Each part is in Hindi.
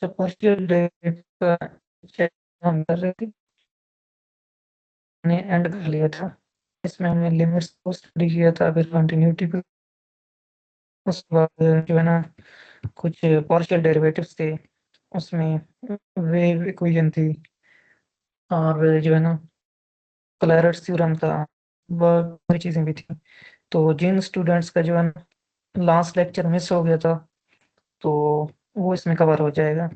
अच्छा, पार्शियल डेरिवेटिव का चेक हम कर रहे थे, हमने एंड कर लिया था। इसमें हमने लिमिट्स को स्टडी किया था, फिर कंटिन्यूटी पे, उसके बाद जो है ना कुछ पार्शियल डेरिवेटिव्स थे, उसमें वेव इक्वेशन थी, और जो है ना क्लैरेट्स थ्योरम था, बहुत सारी चीज़ें भी थी। तो जिन स्टूडेंट्स का जो है ना लास्ट लेक्चर मिस हो गया था, तो वो इसमें कवर हो जाएगा।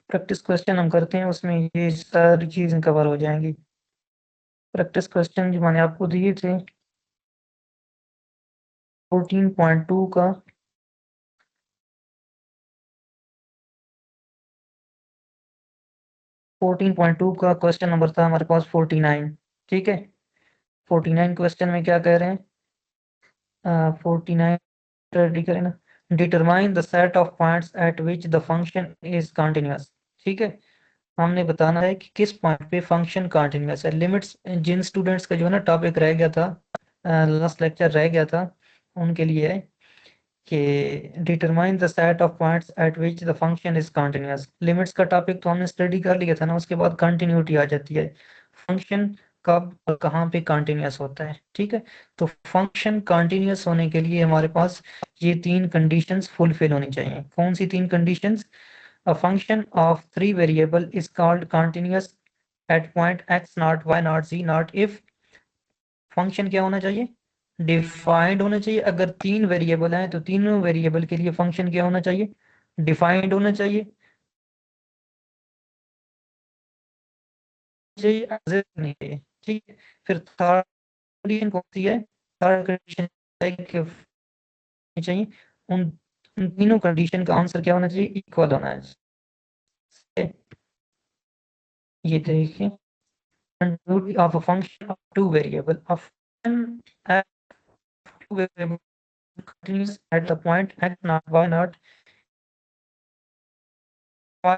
प्रैक्टिस क्वेश्चन हम करते हैं, उसमें ये सारी चीज़ें कवर हो जाएंगी। प्रैक्टिस क्वेश्चन जो मैंने आपको दिए थे 14.2 का 14.2 का क्वेश्चन नंबर था हमारे पास 49। ठीक है, 49 क्वेश्चन में क्या कह रहे हैं, 49 रेडी करें ना, determine the set of points at which the function is continuous. ठीक है, हमने बताना है कि किस पॉइंट पे फंक्शन कंटिन्यूअस है। लिमिट्स जिन स्टूडेंट्स का जो है ना टॉपिक रह गया था, लास्ट लेक्चर रह गया था, उनके लिए है कि determine the set of points at which the function is continuous. Limits का टॉपिक तो हमने स्टडी कर लिया था ना, उसके बाद कंटिन्यूटी आ जाती है, फंक्शन कब और कहाँ पे कंटिन्यूअस होता है। ठीक है, तो फंक्शन कंटिन्यूअस होने के लिए हमारे पास ये 3 कंडीशंस फुलफिल होनी चाहिए। कौन सी 3 conditions? A function of 3 variable is called continuous at point x naught y not z not if function क्या होना चाहिए, डिफाइंड होना चाहिए। अगर 3 वेरिएबल हैं तो तीनों वेरिएबल के लिए फंक्शन क्या होना चाहिए, डिफाइंड होना चाहिए, एग्जिस्ट नहीं चाहिए। ठीक है, फिर थर्ड कंडीशन कौन सी है, थर्ड कंडीशन चाहिए, उन उन तीनों कंडीशन का आंसर क्या होना चाहिए, इक्वल होना है। ये देखिए, continuity of a function of two variable of two variable continues at the point x naught y naught y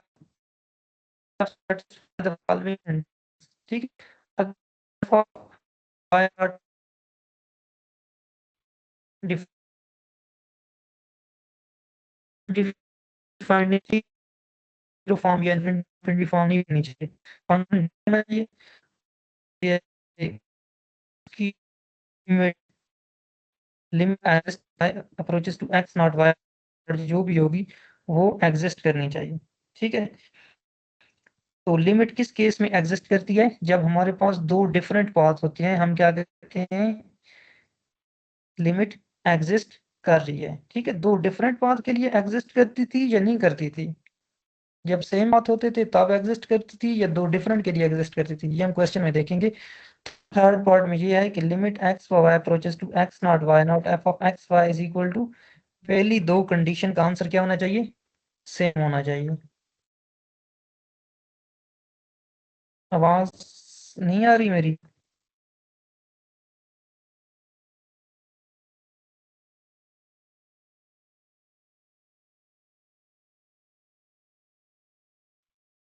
the following ठीक है, अगर y naught defined zero form या इनफिनिटी फॉर्म नहीं होनी चाहिए, फंक्शन होना चाहिए ये की limit as approaches to x naught y जो भी होगी वो एग्जिस्ट करनी चाहिए। ठीक है, तो लिमिट किस केस में एग्जिस्ट करती है, जब हमारे पास दो डिफरेंट पाथ होते हैं, हम क्या कहते हैं, लिमिट एग्जिस्ट कर रही है। ठीक है, दो डिफरेंट पाथ के लिए एग्जिस्ट करती थी या नहीं करती थी, जब सेम पाथ होते थे तब एग्जिस्ट करती थी या दो डिफरेंट के लिए एग्जिस्ट करती थी, ये हम क्वेश्चन में देखेंगे। थर्ड पार्ट में ये है कि limit x for y approaches to x naught y naught f of x y is equal to, पहली दो कंडीशन का आंसर क्या होना चाहिए, सेम होना चाहिए। आवाज नहीं आ रही मेरी?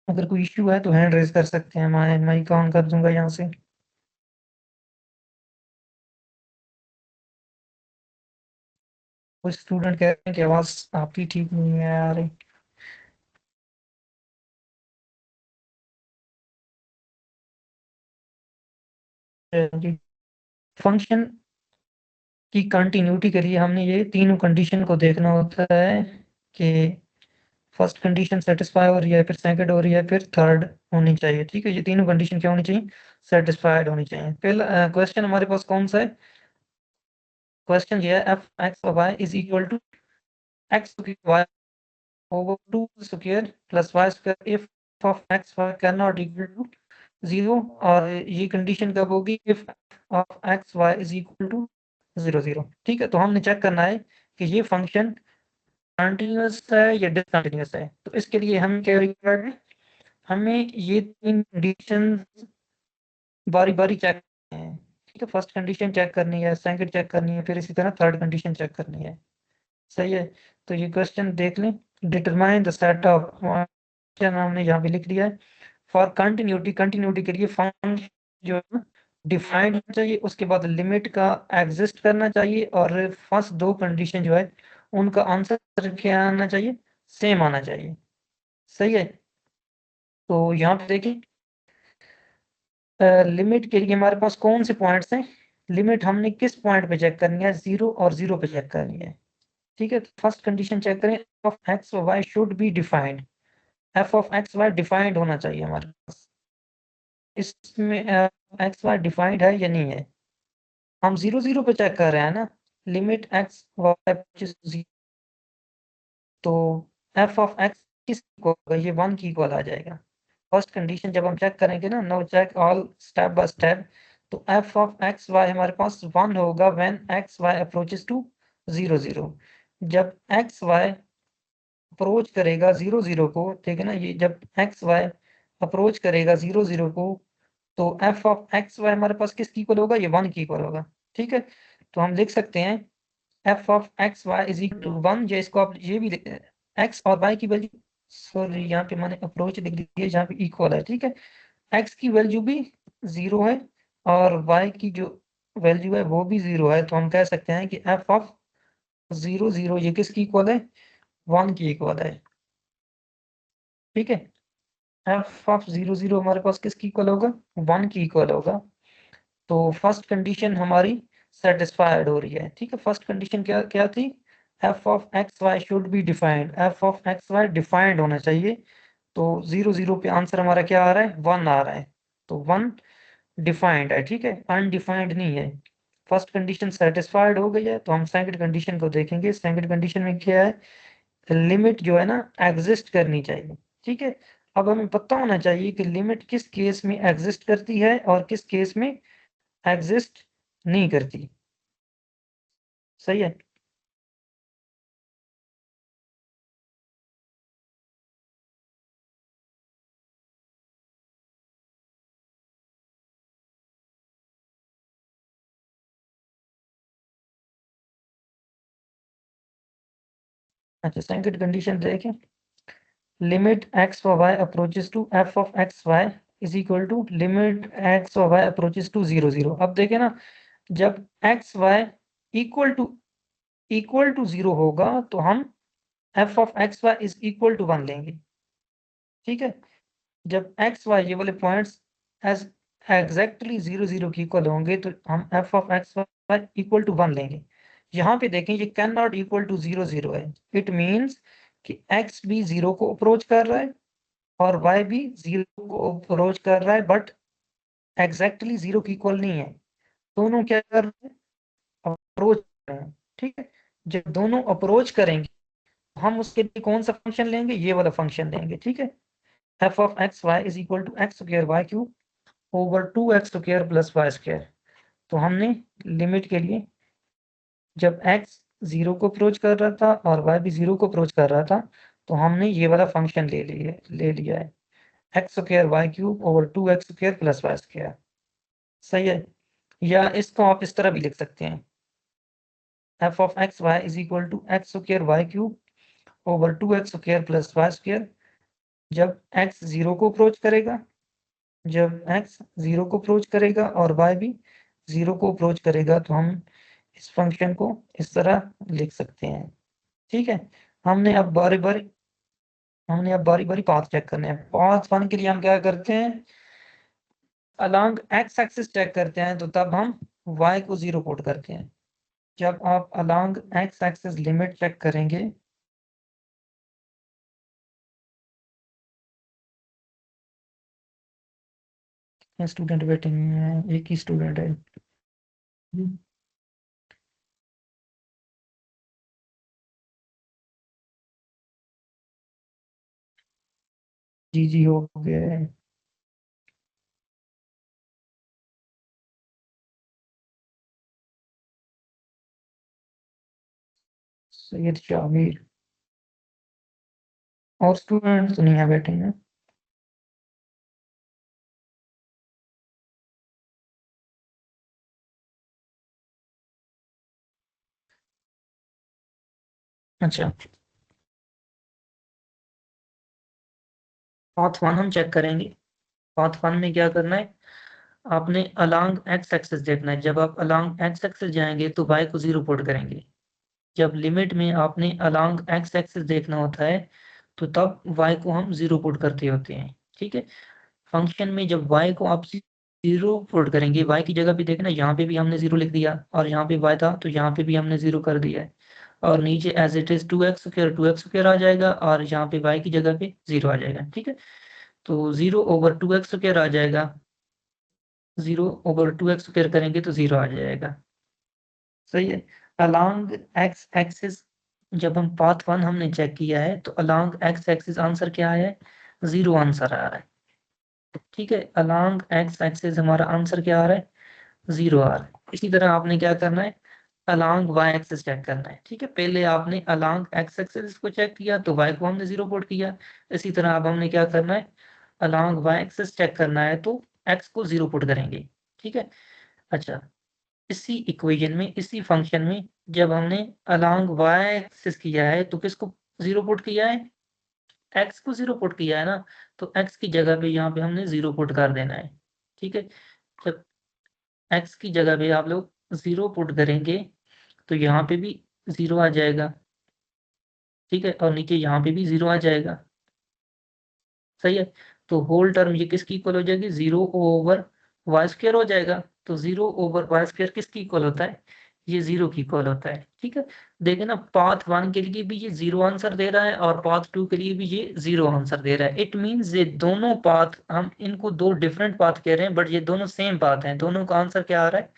अगर कोई इश्यू है तो हैंड रेज कर सकते हैं, मैं माइक ऑन कर दूंगा यहाँ से। कुछ स्टूडेंट कह रहे हैं कि आवाज आपकी ठीक नहीं है आ रही। फंक्शन की कंटिन्यूटी के लिए हमने ये तीनों कंडीशन को देखना होता है कि फर्स्ट कंडीशन सेटिस्फाई हो रही है, फिर सेकंड हो रही है, फिर थर्ड होनी चाहिए। ठीक है, ये तीनों कंडीशन क्या होनी चाहिए, सेटिस्फाइड होनी चाहिए। पहला क्वेश्चन हमारे पास कौन सा है, क्वेश्चन ये है f x y is equal to x y over 2 square plus y square if of x y cannot equal to 0, और ये कंडीशन कब होगी, if of x y is equal to 0 0। ठीक है, तो हमने चेक करना है कि ये फंक्शन कंटिन्यूअस है या डिसकंटिन्यूअस है। तो इसके लिए हम क्या रिक्वायर्ड है, हमें ये तीन कंडीशन बारी बारी चेक करनी है। ठीक है, फर्स्ट कंडीशन चेक करनी है, सेकंड चेक करनी है, फिर इसी तरह थर्ड कंडीशन चेक करनी है। सही है, तो ये क्वेश्चन देख लें, determine the set of question हमने यहाँ पे लिख दिया है। फॉर कंटिन्यूटी, कंटिन्यूटी के लिए फंक्शन जो है डिफाइंड होना चाहिए, उसके बाद लिमिट का एग्जिस्ट करना चाहिए, और फर्स्ट दो कंडीशन जो है उनका आंसर क्या आना चाहिए, सेम आना चाहिए। सही है। तो यहाँ पे देखिए लिमिट के लिए हमारे पास कौन से पॉइंट्स हैं। लिमिट हमने किस पॉइंट पे चेक करनी है, 0 और 0 पे चेक करनी है। ठीक है, फर्स्ट कंडीशन चेक करें, of x y should be defined. F of x y defined होना चाहिए हमारे पास। इसमें एक्स वाई डिफाइंड है या नहीं है। हम 0 0 पे चेक कर रहे हैं ना, लिमिट एक्स वाई, तो एफ ऑफ एक्स किस इक्वल होगा, ये 1 की इक्वल आ जाएगा। फर्स्ट कंडीशन जब हम चेक करेंगे ना, no check all step by step, तो एफ ऑफ एक्स वाई हमारे पास 1 होगा when x y approaches to 0 0। जब एक्स वाई अप्रोच करेगा 0 0 को, ठीक है ना, ये जब एक्स वाई अप्रोच करेगा 0 0 को, तो एफ ऑफ एक्स वाई हमारे पास किसकी इक्वल होगा, ये 1 की इक्वल होगा। ठीक है, तो हम लिख सकते हैं f of x y is equal to 1, या इसको आप ये भी एक्स और वाई की वैल्यू, सॉरी यहाँ पे मैंने अप्रोच लिख दी है, जहाँ पे इक्वल है। ठीक है, एक्स की वैल्यू भी 0 है और वाई की जो वैल्यू है वो भी 0 है, तो हम कह सकते हैं कि एफ ऑफ 0 0 ये किसकी इक्वल है, 1 की इक्वल है। ठीक है, एफ ऑफ 0 0 हमारे पास किसकी इक्वल होगा, 1 की इक्वल होगा। तो फर्स्ट कंडीशन हमारी सेटिस्फाइड हो रही है। ठीक है, फर्स्ट कंडीशन क्या क्या थी, f of x y should be defined, f of x y defined होना चाहिए। तो 0 0 पे आंसर हमारा क्या आ रहा है, 1 आ रहा है, तो 1 डिफाइंड है। ठीक है, अनडिफाइंड नहीं है। फर्स्ट कंडीशन सेटिस्फाइड हो गई है, तो हम सेकंड कंडीशन को देखेंगे। सेकंड कंडीशन में क्या है, लिमिट जो है ना एग्जिस्ट करनी चाहिए। ठीक है, अब हमें पता होना चाहिए कि लिमिट किस केस में एग्जिस्ट करती है और किस केस में एग्जिस्ट नहीं करती। सही है। अच्छा, सेकंड कंडीशन देखें, लिमिट एक्स और y approaches to f of x y is equal to limit x और वाई अप्रोचेस टू 0 0। अब देखें ना, जब एक्स वाई इक्वल टू 0 होगा तो हम f of x y is equal to 1 लेंगे। ठीक है, जब एक्स वाई ये वाले पॉइंट्स एज एग्जैक्टली 0 0 की इक्वल होंगे तो हम f of x y equal to 1 लेंगे। यहाँ पे देखें, ये कैन नॉट इक्वल टू 0 0 है। इट मीन्स कि एक्स भी 0 को अप्रोच कर रहा है और वाई भी 0 को अप्रोच कर रहा है, बट एग्जैक्टली 0 की इक्वल नहीं है। दोनों क्या कर रहे हैं, अप्रोच कर रहे हैं। ठीक है, जब दोनों अप्रोच करेंगे हम उसके लिए कौन सा फंक्शन लेंगे, ये वाला फंक्शन लेंगे। ठीक है, f of x y is equal to x square y cube over 2x square plus y square. तो हमने लिमिट के लिए जब x 0 को अप्रोच कर रहा था और y भी 0 को अप्रोच कर रहा था, तो हमने ये वाला फंक्शन ले लिया है, x square y cube over 2x square plus y square. सही है, या इसको आप इस तरह भी लिख सकते हैं, f of x y is equal to x square y cube over 2x square plus y square. जब x 0 को अप्रोच करेगा, जब x 0 को अप्रोच करेगा और y भी 0 को अप्रोच करेगा, तो हम इस फंक्शन को इस तरह लिख सकते हैं। ठीक है, हमने अब बारी बारी पाथ चेक करने हैं। पाथ वन के लिए हम क्या करते हैं, अलोंग एक्स एक्सिस चेक करते हैं, तो तब हम y को 0 पुट करते हैं। जब आप along x axis limit check करेंगे, स्टूडेंट वेटिंग में एक ही स्टूडेंट है। जी जी हो गया है। सैयद शामिर और स्टूडेंट तो नहीं है वेटिंग में। अच्छा, पाथ वन हम चेक करेंगे। पाथ वन में क्या करना है, आपने अलोंग एक्स एक्सिस देखना है। जब आप अलोंग एक्स एक्सिस जाएंगे तो y को 0 पुट करेंगे। जब लिमिट में आपने अलोंग एक्स एक्सिस देखना होता है तो तब y को हम 0 पुट करते होते हैं, ठीक है। फंक्शन में जब y को आप 0 पुट करेंगे, y की जगह पे देखना यहाँ पे भी हमने 0 लिख दिया और यहाँ पे y था तो यहाँ पे भी हमने 0 कर दिया है, और नीचे as it is 2x square आ जाएगा और यहाँ पे y की जगह पे 0 आ जाएगा, ठीक है। तो 0/2x स्क्वायर आ जाएगा, 0/2x स्क्वायर करेंगे तो 0 आ जाएगा, सही है। अलोंग एक्स एक्सिस जब हम पाथ 1 हमने चेक किया है तो अलोंग एक्स एक्सिस आंसर क्या है, 0 आंसर आ रहा है, ठीक है। अलोंग एक्स एक्सिस हमारा आंसर क्या आ रहा है, 0 आ रहा है। इसी तरह आपने क्या करना है, अलोंग वाई एक्सिस चेक करना है, ठीक है। पहले आपने अलोंग एक्स एक्सिस को चेक किया तो वाई को हमने 0 पुट किया, इसी तरह अब हमने क्या करना है, अलोंग वाई एक्सिस चेक करना है तो एक्स को 0 पुट करेंगे, ठीक है। अच्छा, इसी इक्वेशन में, इसी फंक्शन में जब हमने अलोंग वाई एक्सिस किया है तो किसको 0 पुट किया है, एक्स को 0 पुट किया है ना, तो एक्स की जगह पे यहाँ पे हमने 0 पुट कर देना है, ठीक है। जब एक्स की जगह पे आप लोग 0 पुट करेंगे तो यहाँ पे भी 0 आ जाएगा, ठीक है, और नीचे यहाँ पे भी 0 आ जाएगा, सही है। तो होल टर्म ये किसकी इक्वल हो जाएगी, 0/y² हो जाएगा। तो 0/y² किसकी इक्वल होता है, ये 0 की इक्वल होता है, ठीक है। देखिए ना, पाथ 1 के लिए भी ये 0 आंसर दे रहा है और पाथ 2 के लिए भी ये 0 आंसर दे रहा है। इट मीन्स ये दोनों पाथ, हम इनको दो डिफरेंट पाथ कह रहे हैं बट ये दोनों सेम पाथ हैं, दोनों का आंसर क्या आ रहा है,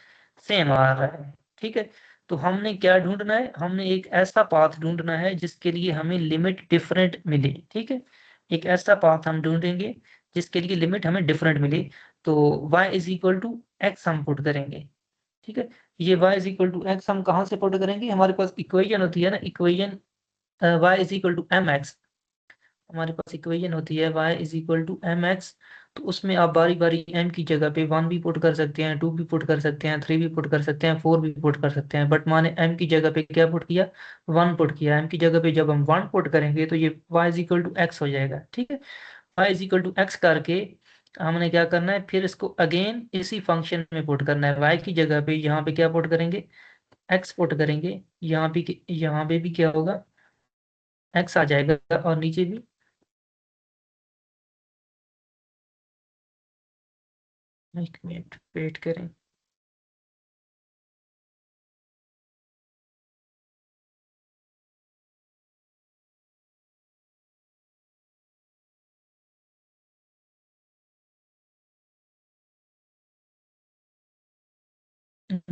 सेम आ रहा है, ठीक है। तो हमने क्या ढूंढना है, हमने एक ऐसा पाथ ढूंढना है जिसके लिए हमें लिमिट डिफरेंट मिले, ठीक है। एक ऐसा पाथ हम ढूंढेंगे जिसके लिए लिमिट हमें डिफरेंट मिले। तो y is equal to x हम पुट करेंगे, ठीक है। ये y is equal to x हम कहाँ से पुट करेंगे, हमारे पास इक्वेशन होती है ना, equation y is equal to m x, हमारे पास इक्वेशन होती है y is equal to m x. तो उसमें आप बारी बारी m की जगह पे 1 भी पुट कर सकते हैं, 2 भी पुट कर सकते हैं, 3 भी पुट कर सकते हैं, 4 भी पुट कर सकते हैं, बट माने m की जगह पे क्या पुट किया, 1 पुट किया। m की जगह पे जब हम 1 पुट करेंगे तो ये y is equal to x हो जाएगा, ठीक है। y is equal to x करके हमने क्या करना है, फिर इसको अगेन इसी फंक्शन में पुट करना है। y की जगह पे यहाँ पे क्या पुट करेंगे, x पुट करेंगे, यहाँ पे भी क्या होगा, x आ जाएगा और नीचे भी, एक मिनट वेट करें।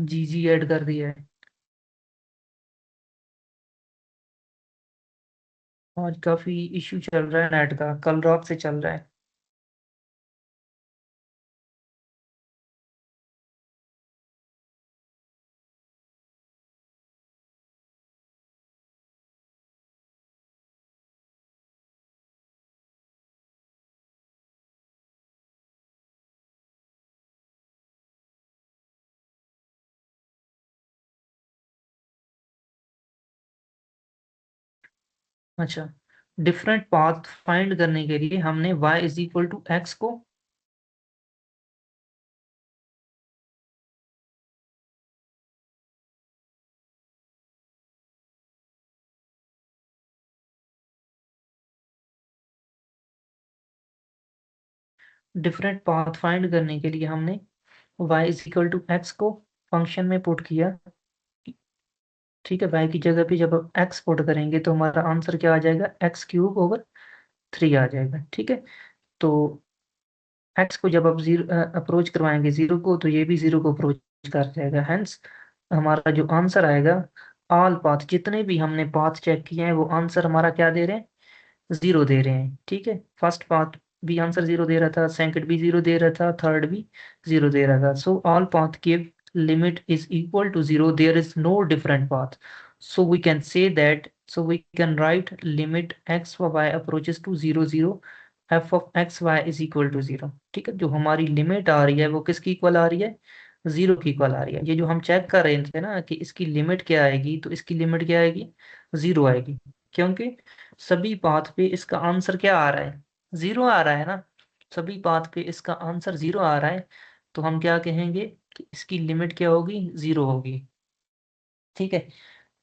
जी जी ऐड कर दिया है। आज काफी इशू चल रहा है नेट का, कल रात से चल रहा है। अच्छा, डिफरेंट पाथ फाइंड करने के लिए हमने y is equal to x को, डिफरेंट पाथ फाइंड करने के लिए हमने y is equal to x को फंक्शन में पुट किया, ठीक है। y की जगह पे जब हम x पुट करेंगे तो हमारा आंसर क्या आ जाएगा, x³/3 आ जाएगा, ठीक है। तो x को जब आप जीरो अप्रोच करवाएंगे 0 को तो ये भी 0 को अप्रोच कर जाएगा, हेंस हमारा जो आंसर आएगा, ऑल पाथ जितने भी हमने पाथ चेक किए हैं वो आंसर हमारा क्या दे रहे हैं, 0 दे रहे हैं, ठीक है। फर्स्ट पाथ भी आंसर 0 दे रहा था, सेकंड भी 0 दे रहा था, थर्ड भी 0 दे रहा था। So all path give limit is equal to 0, there is no different path, so we can say that, so we can write limit x for y approaches to 0 0 f of x y is equal to 0, ठीक है। जो हमारी लिमिट आ रही है वो किसकी इक्वल आ रही है, 0 की इक्वल आ रही है। ये जो हम चेक कर रहे थे ना कि इसकी लिमिट क्या आएगी, तो इसकी लिमिट क्या आएगी, 0 आएगी, क्योंकि सभी पाथ पे इसका आंसर क्या आ रहा है, 0 आ रहा है ना, सभी पाथ पे इसका आंसर 0 आ रहा है। तो हम क्या कहेंगे कि इसकी लिमिट क्या होगी, 0 होगी, ठीक है।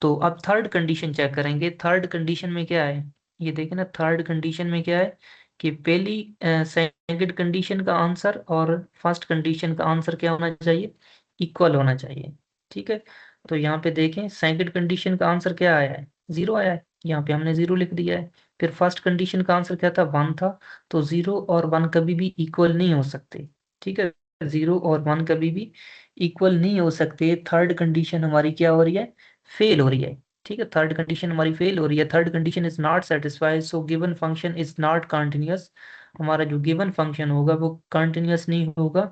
तो अब थर्ड कंडीशन चेक करेंगे। थर्ड कंडीशन में क्या है, ये देखें ना, थर्ड कंडीशन में क्या है कि पहली सेकंड कंडीशन का आंसर और फर्स्ट कंडीशन का आंसर क्या होना चाहिए, इक्वल होना चाहिए। ठीक है, तो यहाँ पे देखें सेकंड कंडीशन का आंसर क्या आया है, 0 आया है, यहाँ पे हमने 0 लिख दिया है। फिर फर्स्ट कंडीशन का आंसर क्या था, 1 था। तो 0 और 1 कभी भी इक्वल नहीं हो सकते। ठीक है, 0 और 1 कभी भी इक्वल नहीं हो सकते। थर्ड कंडीशन हमारी क्या हो रही है, फेल हो रही है। ठीक है, थर्ड कंडीशन हमारी फेल हो रही है। Third condition is not satisfied, so given function is not continuous. हमारा जो गिवन फंक्शन होगा वो कंटिन्यूअस नहीं होगा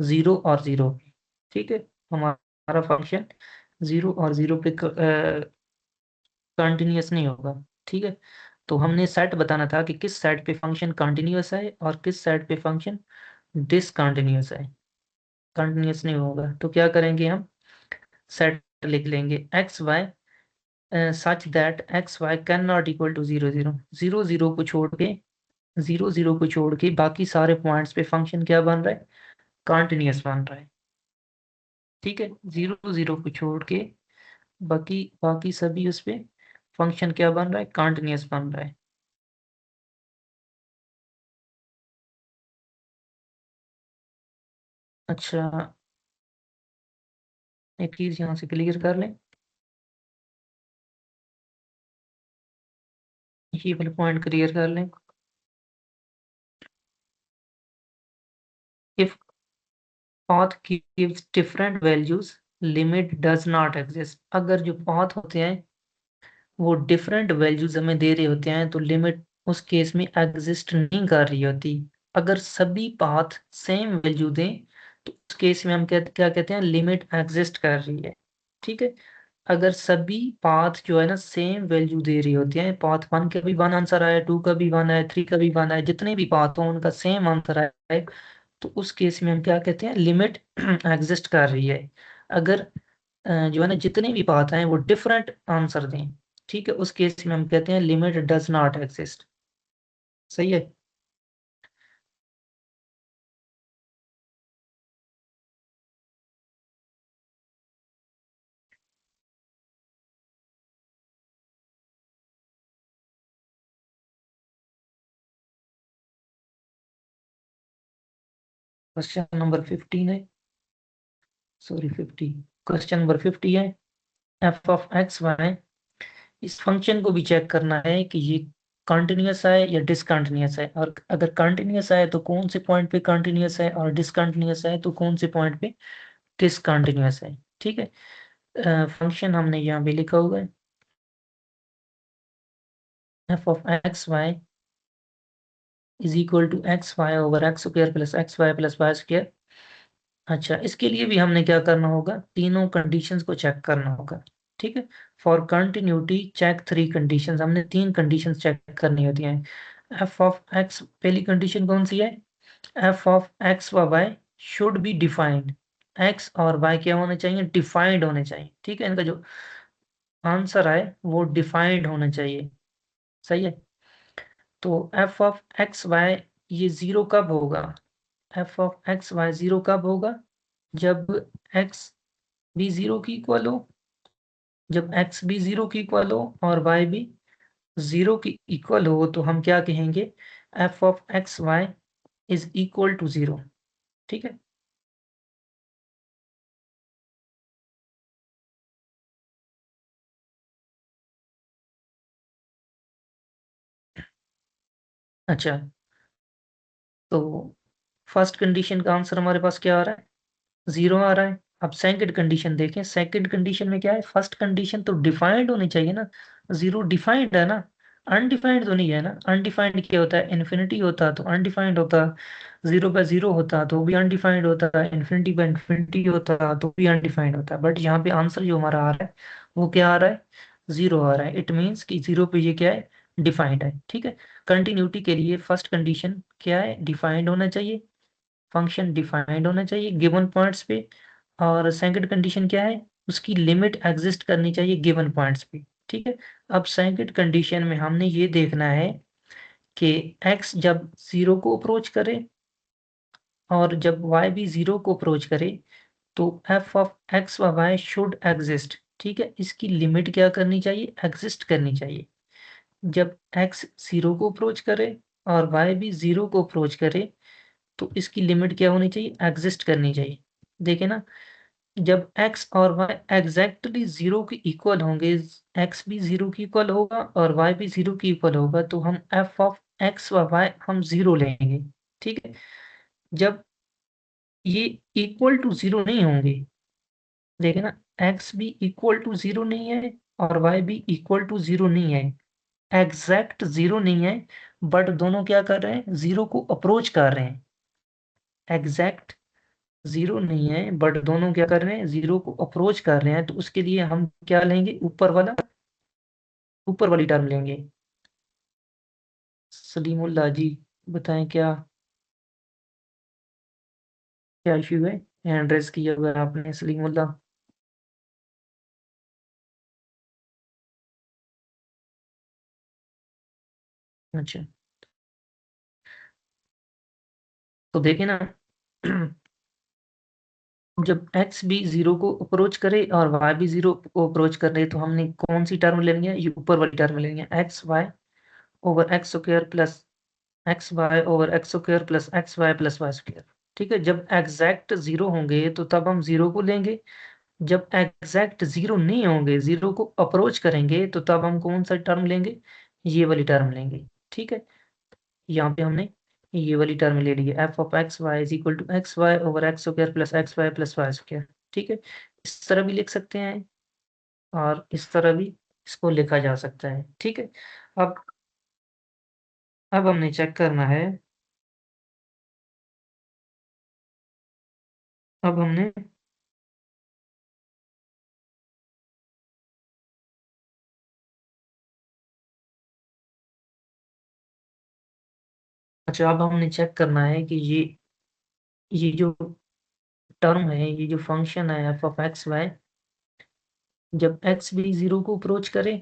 0 और 0। ठीक है, हमारा फंक्शन 0 और 0 पे कंटिन्यूअस नहीं होगा। ठीक है, तो हमने सेट बताना था कि किस सेट पे फंक्शन कंटिन्यूअस है और किस सेट पे फंक्शन डिसकंटिन्यूअस है, कंटिन्यूअस नहीं होगा। तो क्या करेंगे हम, सेट लिख लेंगे x y such that x y can not equal to 0 0 0 0 को छोड़ के, 0 0 को छोड़ के बाकी सारे पॉइंट्स पे फंक्शन क्या बन रहा है, कंटिन्यूअस बन रहा है। ठीक है, 0 0 को छोड़ के बाकी बाकी सभी उस पे फंक्शन क्या बन रहा है, कंटिन्यूअस बन रहा है। अच्छा, एक चीज यहाँ से क्लियर कर लें, ये वाला पॉइंट क्लियर कर लें। If path gives different values, limit does not exist। अगर जो path होते हैं वो डिफरेंट वैल्यूज हमें दे रहे होते हैं तो लिमिट उस केस में एग्जिस्ट नहीं कर रही होती। अगर सभी पाथ सेम वैल्यू दें तो उस केस में हम क्या कहते हैं, लिमिट एग्जिस्ट कर रही है। ठीक है, अगर सभी पाथ जो है ना सेम वैल्यू दे रही होती है, पाथ 1 का भी 1 आंसर आया, 2 का भी 1 आया, 3 का भी 1 आया, जितने भी पाथ हो उनका सेम आंसर आया, तो उस केस में हम क्या कहते हैं, लिमिट एग्जिस्ट कर रही है। अगर जो है ना जितने भी पाथ हैं वो डिफरेंट आंसर दें, ठीक है, उस केस में हम कहते हैं लिमिट डज नॉट एग्जिस्ट। सही है। क्वेश्चन नंबर 15 है, सॉरी 50, क्वेश्चन नंबर 50 है। एफ ऑफ एक्स वाई, इस फंक्शन को भी चेक करना है कि ये कंटिन्यूअस है या डिसकंटिन्यूअस है, और अगर कंटिन्यूअस है तो कौन से पॉइंट पे कंटिन्यूअस है, और डिसकंटिन्यूअस है तो कौन से पॉइंट पे डिसकंटिन्यूअस है। ठीक है, फंक्शन हमने यहाँ भी लिखा हुआ है, f of x y is equal to x y over x square plus x y plus y square. अच्छा, इसके लिए भी हमने क्या करना होगा, तीनों कंडीशंस को चेक करना होगा। ठीक है, for continuity check three conditions, हमने तीन कंडीशंस चेक करनी होती हैं। एफ ऑफ एक्स, पहली कंडीशन कौन सी है, एफ ऑफ एक्स व y should be defined. X और वाई क्या होने चाहिए, डिफाइंड होने चाहिए। ठीक है, इनका जो आंसर आए वो डिफाइंड होना चाहिए। सही है, तो एफ ऑफ एक्स वाई ये जीरो कब होगा, f of x y zero कब होगा, जब एक्स भी जीरो की इक्वल हो, जब एक्स भी जीरो की इक्वल हो और वाई भी जीरो की इक्वल हो, तो हम क्या कहेंगे, f of x y is equal to zero. ठीक है, अच्छा, तो फर्स्ट कंडीशन का आंसर हमारे पास क्या आ रहा है, 0 आ रहा है। अब सेकंड कंडीशन देखें, सेकंड कंडीशन में क्या है, फर्स्ट कंडीशन तो डिफाइंड होनी चाहिए ना, 0 डिफाइंड है ना, अनडिफाइंड तो नहीं है ना। अनडिफाइंड क्या होता है, इन्फिनिटी होता तो अनडिफाइंड होता, 0 पे 0 होता तो भी अनडिफाइंड होता, इन्फिनिटी पे इन्फिनिटी होता तो भी अनडिफाइंड होता। बट यहाँ पे आंसर जो हमारा आ रहा है वो क्या आ रहा है, 0 आ रहा है। इट मीन्स कि 0 पे ये क्या है, डिफाइंड है। ठीक है, कंटिन्यूटी के लिए फर्स्ट कंडीशन क्या है, डिफाइंड होना चाहिए, फंक्शन डिफाइंड होना चाहिए गिवन पॉइंट्स पे। और सेकंड कंडीशन क्या है, उसकी लिमिट एग्जिस्ट करनी चाहिए गिवन पॉइंट्स पे। ठीक है, अब सेकंड कंडीशन में हमने ये देखना है कि x जब 0 को अप्रोच करे और जब y भी 0 को अप्रोच करे तो f ऑफ x व y शुड एग्जिस्ट। ठीक है, इसकी लिमिट क्या करनी चाहिए, एग्जिस्ट करनी चाहिए। जब x 0 को अप्रोच करे और y भी 0 को अप्रोच करे तो इसकी लिमिट क्या होनी चाहिए, एग्जिस्ट करनी चाहिए। देखिए ना, जब x और y एग्जैक्टली 0 के इक्वल होंगे, x भी 0 की इक्वल होगा और y भी 0 की इक्वल होगा, तो हम f ऑफ x व y हम 0 लेंगे। ठीक है, जब ये इक्वल टू 0 नहीं होंगे, देखिए ना, x भी इक्वल टू 0 नहीं है और y भी इक्वल टू 0 नहीं है, एग्जैक्ट 0 नहीं है, बट दोनों क्या कर रहे हैं, 0 को अप्रोच कर रहे हैं। एग्जैक्ट 0 नहीं है बट दोनों क्या कर रहे हैं, 0 को अप्रोच कर रहे हैं, तो उसके लिए हम क्या लेंगे, ऊपर वाली टर्म लेंगे। सलीमुल्लाह जी, बताएं क्या क्या इशू है, हैंड रेस किया हुआ है आपने सलीमुल्लाह। अच्छा, तो देखे ना, जब x भी 0 को अप्रोच करे और y भी 0 को अप्रोच कर रहे, तो हमने कौन सी टर्म लेनी है, ये ऊपर वाली टर्म लेनी है, x y over x square plus x y over x square plus x y plus y square. ठीक है, जब एग्जैक्ट 0 होंगे तो तब हम 0 को लेंगे, जब एग्जैक्ट 0 नहीं होंगे, 0 को अप्रोच करेंगे, तो तब हम कौन सा टर्म लेंगे, ये वाली टर्म लेंगे। ठीक है, यहाँ पे हमने ये वाली टर्म ले ली है, f of x y is equal to x y over x square plus y square. ठीक है, इस तरह भी लिख सकते हैं और इस तरह भी इसको लिखा जा सकता है। ठीक है, अब अब हमने चेक करना है, अब हमने अच्छा, अब हमने चेक करना है कि ये जो टर्म है, ये जो फंक्शन है एफ ऑफ एक्स वाई, जब एक्स भी 0 को अप्रोच करे,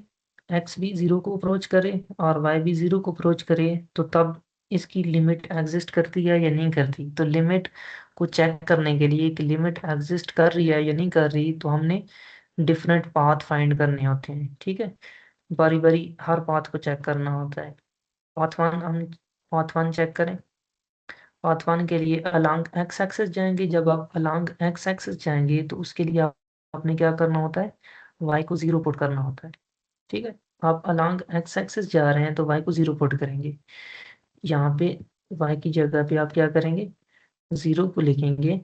एक्स भी 0 को अप्रोच करे और वाई भी 0 को अप्रोच करे, तो तब इसकी लिमिट एग्जिस्ट करती है या नहीं करती। तो लिमिट को चेक करने के लिए कि लिमिट एग्जिस्ट कर रही है या नहीं कर रही, तो हमने डिफरेंट पाथ फाइंड करने होते हैं। ठीक है, बारी बारी हर पाथ को चेक करना होता है। पाथ वन हम पाथ वन चेक करें। पाथ वन के लिए अलोंग एक्स एक्सिस जाएंगे, जब आप अलोंग एक्स एक्सिस जाएंगे तो उसके लिए आपने क्या करना होता है, वाई को 0 पुट करना होता है। ठीक है, आप अलोंग एक्स एक्सिस जा रहे हैं तो वाई को 0 पुट करेंगे। यहाँ पे वाई की जगह पे आप क्या करेंगे, 0 को लिखेंगे।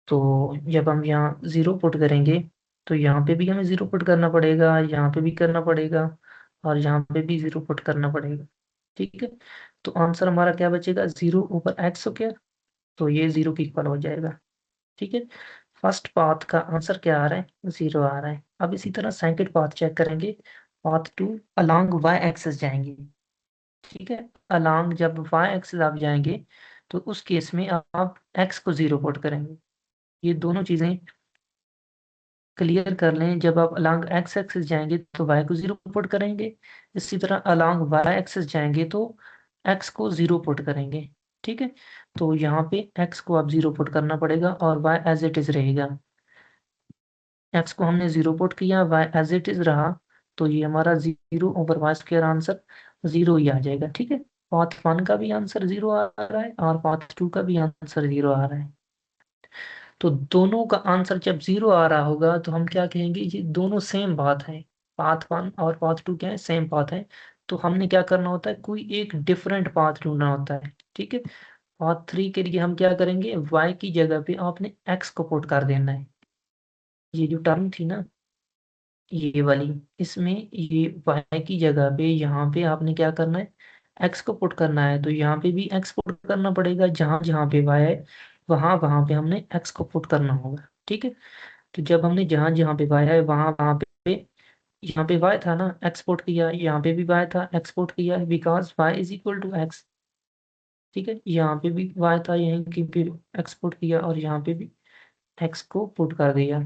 तो जब हम यहाँ 0 पुट करेंगे तो यहाँ पे भी हमें 0 पुट करना पड़ेगा, यहाँ पे भी करना पड़ेगा और यहाँ पे भी 0 पुट करना पड़ेगा। ठीक है, तो आंसर हमारा क्या बचेगा, 0 ऊपर एक्स स्क्वायर, तो ये 0 की इक्वल हो जाएगा। ठीक है, फर्स्ट पाथ का आंसर क्या आ रहा है, 0 आ रहा है। अब इसी तरह सेकंड पाथ चेक करेंगे। Path two, along y axis जाएंगे। ठीक है, अलोंग जब वाई एक्सिस आप जाएंगे तो उस केस में आप एक्स को 0 पुट करेंगे। ये दोनों चीजें क्लियर कर लें, जब आप अलोंग एक्स एक्सिस जाएंगे तो वाई को 0 पुट करेंगे, इसी तरह अलोंग वाई एक्सिस जाएंगे तो एक्स को 0 पुट करेंगे। ठीक है, तो यहाँ पे एक्स को आप 0 पुट करना पड़ेगा और वाई एज इट इज रहेगा। एक्स को हमने 0 पुट किया, वाई एज इट इज रहा, तो ये हमारा 0 ओवर वाई स्क्वायर आंसर 0 ही आ जाएगा। ठीक है, पाथ वन का भी आंसर 0 आ रहा है और पाथ टू का भी आंसर 0 आ रहा है। तो दोनों का आंसर जब 0 आ रहा होगा तो हम क्या कहेंगे, ये दोनों सेम बात है। पाथ वन और पाथ टू क्या है, सेम पाथ है। तो हमने क्या करना होता है, कोई एक डिफरेंट पाथ ढूंढना होता है। ठीक है, पाथ थ्री के लिए हम क्या करेंगे, y की जगह पे आपने x को पुट कर देना है। ये जो टर्म थी ना, ये वाली, इसमें ये y की जगह पे यहाँ पे आपने क्या करना है, x को पुट करना है। तो यहाँ पे भी x पुट करना पड़ेगा, जहाँ जहाँ पे y है वहाँ वहाँ पे हमने x को पुट करना होगा। ठीक है, तो जब हमने जहाँ जहाँ पे y है वहाँ वहाँ पे, यहाँ पे y था ना, एक्सपोर्ट किया, यहाँ पे भी y था, एक्सपोर्ट किया, because y is equal to x। ठीक है, यहाँ पे भी y था, यहीं की भी एक्सपोर्ट किया और यहाँ पे भी x को पुट कर दिया।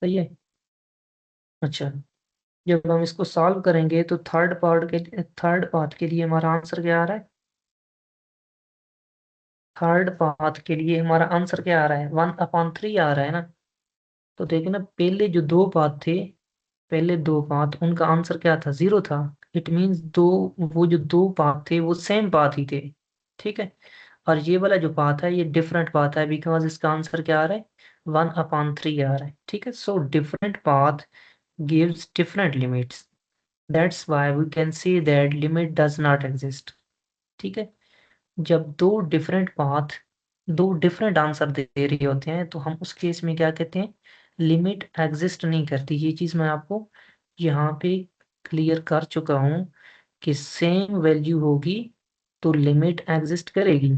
सही है। अच्छा, जब हम इसको सॉल्व करेंगे तो थर्ड पाथ के लिए हमारा आंसर क्या आ रहा है? थर्ड पाथ के लिए हमारा आंसर क्या आ रहा है? 1/3 आ रहा है ना। तो देखिए ना, पहले जो दो पाथ थे, पहले दो पाथ, उनका आंसर क्या था? 0 था। इट मीन्स दो, वो जो दो पाथ थे वो सेम पाथ ही थे। ठीक है। और ये वाला जो पाथ है ये डिफरेंट पाथ है, बिकॉज इसका आंसर क्या आ रहा है? 1/3 आ रहा है। ठीक है। So different path gives different limits. That's why we can say that limit does not exist. ठीक है। जब दो डिफरेंट पाथ दो डिफरेंट आंसर दे दे रहे होते हैं तो हम उस केस में क्या कहते हैं? लिमिट एग्जिस्ट नहीं करती। ये चीज मैं आपको यहाँ पे क्लियर कर चुका हूँ कि सेम वैल्यू होगी तो लिमिट एग्जिस्ट करेगी,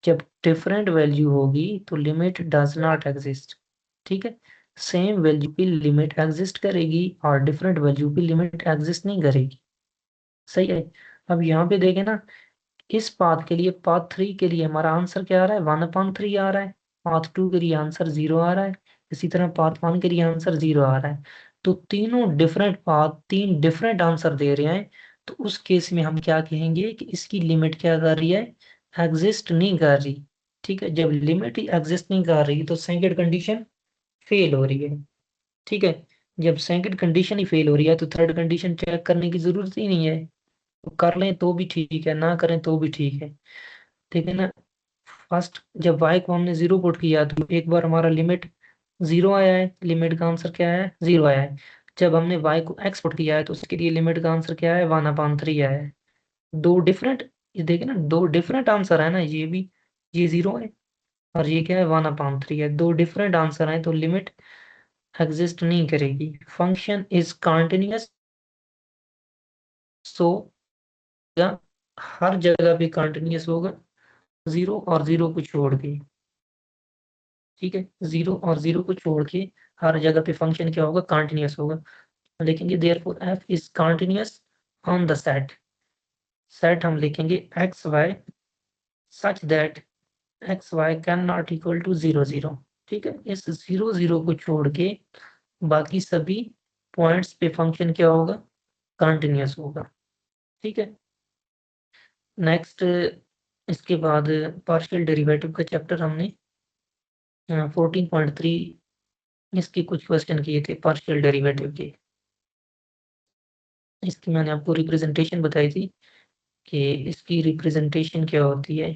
जब डिफरेंट वैल्यू होगी तो लिमिट डज नॉट एग्जिस्ट। ठीक है। सेम वैल्यू की लिमिट एग्जिस्ट करेगी और डिफरेंट वैल्यू की लिमिट एग्जिस्ट नहीं करेगी। सही है। अब यहाँ पे देखें ना, इस पाथ के लिए, पाथ 3 के लिए हमारा आंसर क्या आ रहा है? 1/3 आ रहा है। पाथ 2 के लिए आंसर 0 आ रहा है। इसी तरह पाथ 1 के लिए आंसर 0 आ रहा है। तो तीनों डिफरेंट पाथ तीन डिफरेंट आंसर दे रहे हैं। तो उस केस में हम क्या कहेंगे कि इसकी लिमिट क्या कर रही है? एग्जिस्ट नहीं कर रही। ठीक है। जब लिमिट ही एग्जिस्ट नहीं कर रही तो सेकंड कंडीशन फेल हो रही है। ठीक है। जब सेकंड कंडीशन ही फेल हो रही है तो थर्ड कंडीशन चेक करने की जरूरत ही नहीं है। तो कर लें तो भी ठीक है, ना करें तो भी ठीक है। ठीक है ना। फर्स्ट, जब y को हमने 0 पुट किया तो एक बार हमारा लिमिट 0 आया है, लिमिट का आंसर क्या है? 0 आया है। जब हमने y को x पुट किया है तो उसके लिए लिमिट का आंसर क्या है? 1/3 आया है। दो डिफरेंट, ये देखे ना, दो डिफरेंट आंसर है ना, ये भी, ये 0 है और ये क्या है? 1/3 है। दो डिफरेंट आंसर है तो लिमिट एग्जिस्ट नहीं करेगी। फंक्शन इज कॉन्टिन्यूअस, सो हर जगह पे कॉन्टिन्यूअस होगा, 0 और 0 को छोड़ के। ठीक है। 0 और 0 को छोड़ के हर जगह पे फंक्शन क्या होगा? कंटिन्यूअस होगा। लिखेंगे therefore f is continuous on the set. Set हम लिखेंगे x y such that x y can not equal to 0 0। ठीक है। इस 0 0 को छोड़ के बाकी सभी पॉइंट्स पे फंक्शन क्या होगा? कंटिन्यूअस होगा। ठीक है। नेक्स्ट, इसके बाद पार्शियल डेरिवेटिव का चैप्टर हमने 14.3, इसके कुछ क्वेश्चन किए थे पार्शियल डेरिवेटिव के। इसकी मैंने आपको रिप्रेजेंटेशन बताई थी कि इसकी रिप्रेजेंटेशन क्या होती है।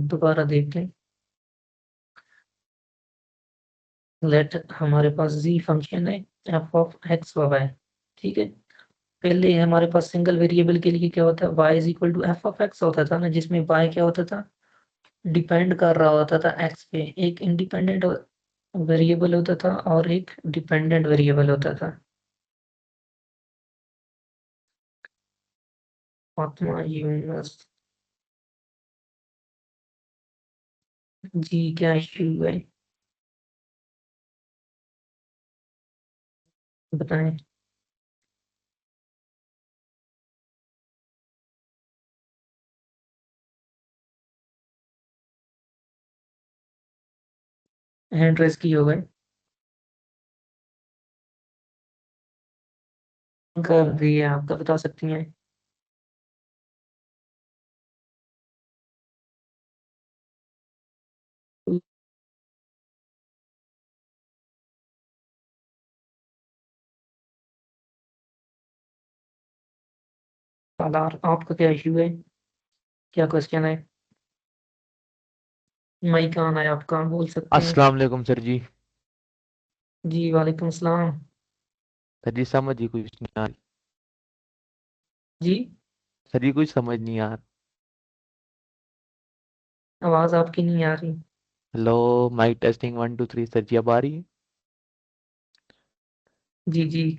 दोबारा देख लें। लेट हमारे पास जी फंक्शन है एफ ऑफ एक्स वाई। ठीक है। पहले हमारे पास सिंगल वेरिएबल के लिए क्या होता है? y is equal to f of x होता था ना, जिसमें y क्या होता था? डिपेंड कर रहा होता था x पे। एक इंडिपेंडेंट वेरिएबल होता था और एक डिपेंडेंट वेरिएबल होता था। फातिमा यूनुस जी, क्या इश्यू है बताएं। हैंड रेस की हो गए कर रही है, आप तो बता सकती हैं। सालार, आपका क्या इश्यू है? क्या क्वेश्चन है? माइक ऑन है आपका, बोल सकते हैं। अस्सलाम वालेकुम सर जी। जी वालेकुम सलाम। सर जी समझ ही कुछ नहीं आ रही। जी, सर जी कुछ समझ नहीं आ रहा। आवाज आपकी नहीं आ रही। Hello, mic testing 1 2 3। Sir ji अब आ रही है? जी जी,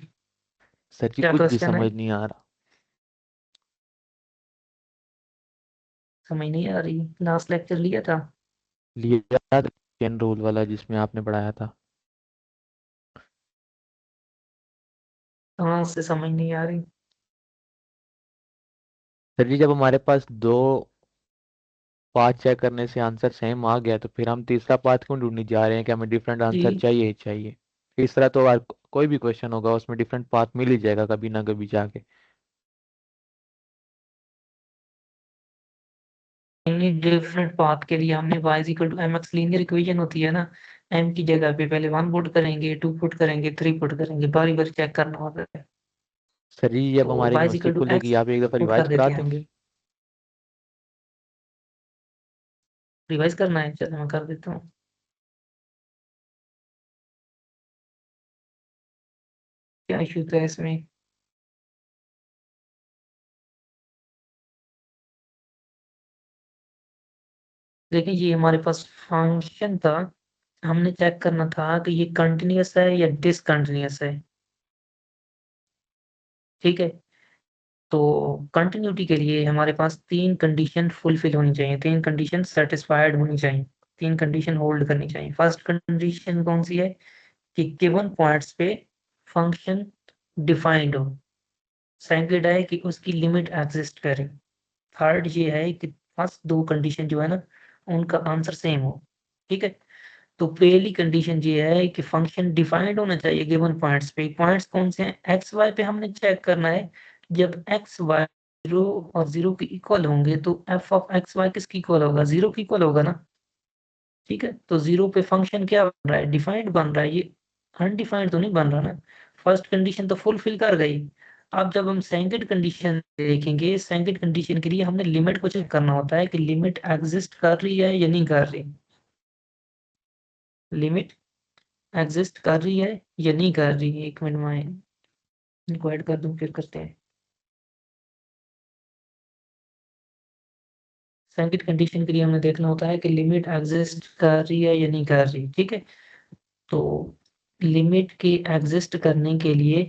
सर जी क्या कुछ भी क्वेश्चन है? समझ नहीं आ रहा। समझ नहीं आ रही। लास्ट लेक्चर लिया था? लिए याद चेन रोल वाला जिसमें आपने पढ़ाया था। कहाँ से समझ नहीं आ रही? सर जी जब हमारे पास दो पाथ चेक करने से आंसर सेम आ गया तो फिर हम तीसरा पाथ क्यों ढूंढने जा रहे हैं कि हमें डिफरेंट आंसर जी चाहिए ही चाहिए। इस तरह तो कोई भी क्वेश्चन होगा उसमें डिफरेंट पाथ मिल ही जाएगा कभी ना कभी जाके। डिफरेंट पाथ के लिए हमने y equal to mx linear equation होती है ना, m की जगह पे पहले 1 पुट करेंगे, 2 पुट करेंगे, 3 पुट करेंगे, बारी बारी चेक करना होता है। सर जी अब तो हमारी y यूनिवर्सिटी इक्वल टू खुलेगी, x आप एक दफ़ा पुट रिवाइज कर करा देते हैं। देंगे। रिवाइज करना है, चलो मैं कर देता हूँ। क्या इशू था इसमें? देखिए ये हमारे पास फंक्शन था, हमने चेक करना था कि ये कंटिन्यूअस है या डिसकंटिन्यूअस है। ठीक है, तो कंटिन्यूटी के लिए हमारे पास 3 कंडीशन फुलफिल होनी चाहिए, 3 कंडीशन सेटिस्फाइड होनी चाहिए, 3 कंडीशन होल्ड करनी चाहिए। फर्स्ट कंडीशन कौन सी है कि गिवन पॉइंट्स पे फंक्शन डिफाइंड हो। सेकंड है कि उसकी लिमिट एग्जिस्ट करे। थर्ड ये है कि फर्स्ट 2 कंडीशन जो है ना उनका आंसर सेम हो। ठीक है, तो पहली कंडीशन ये है कि फंक्शन डिफाइंड होना चाहिए गिवन पॉइंट्स पे। पॉइंट्स कौन से हैं? एक्स वाई पे हमने चेक करना है। जब एक्स वाई 0 और 0 के इक्वल होंगे तो एफ ऑफ एक्स वाई किसकी इक्वल होगा? 0 की इक्वल होगा ना। ठीक है, तो 0 पे फंक्शन क्या बन रहा है? डिफाइंड बन रहा है, ये अनडिफाइंड तो नहीं बन रहा ना। फर्स्ट कंडीशन तो फुलफिल कर गई। अब जब हम सेकंड कंडीशन देखेंगे, सेकंड कंडीशन के लिए हमने लिमिट को चेक करना होता है कि लिमिट एग्जिस्ट कर रही है या नहीं कर रही। लिमिट एग्जिस्ट कर रही है या नहीं कर रही है। एक मिनट में इनको ऐड कर दूं फिर करते हैं। सेकंड कंडीशन के लिए हमें देखना होता है कि लिमिट एग्जिस्ट कर रही है या नहीं कर रही। ठीक है, तो लिमिट के एग्जिस्ट करने के लिए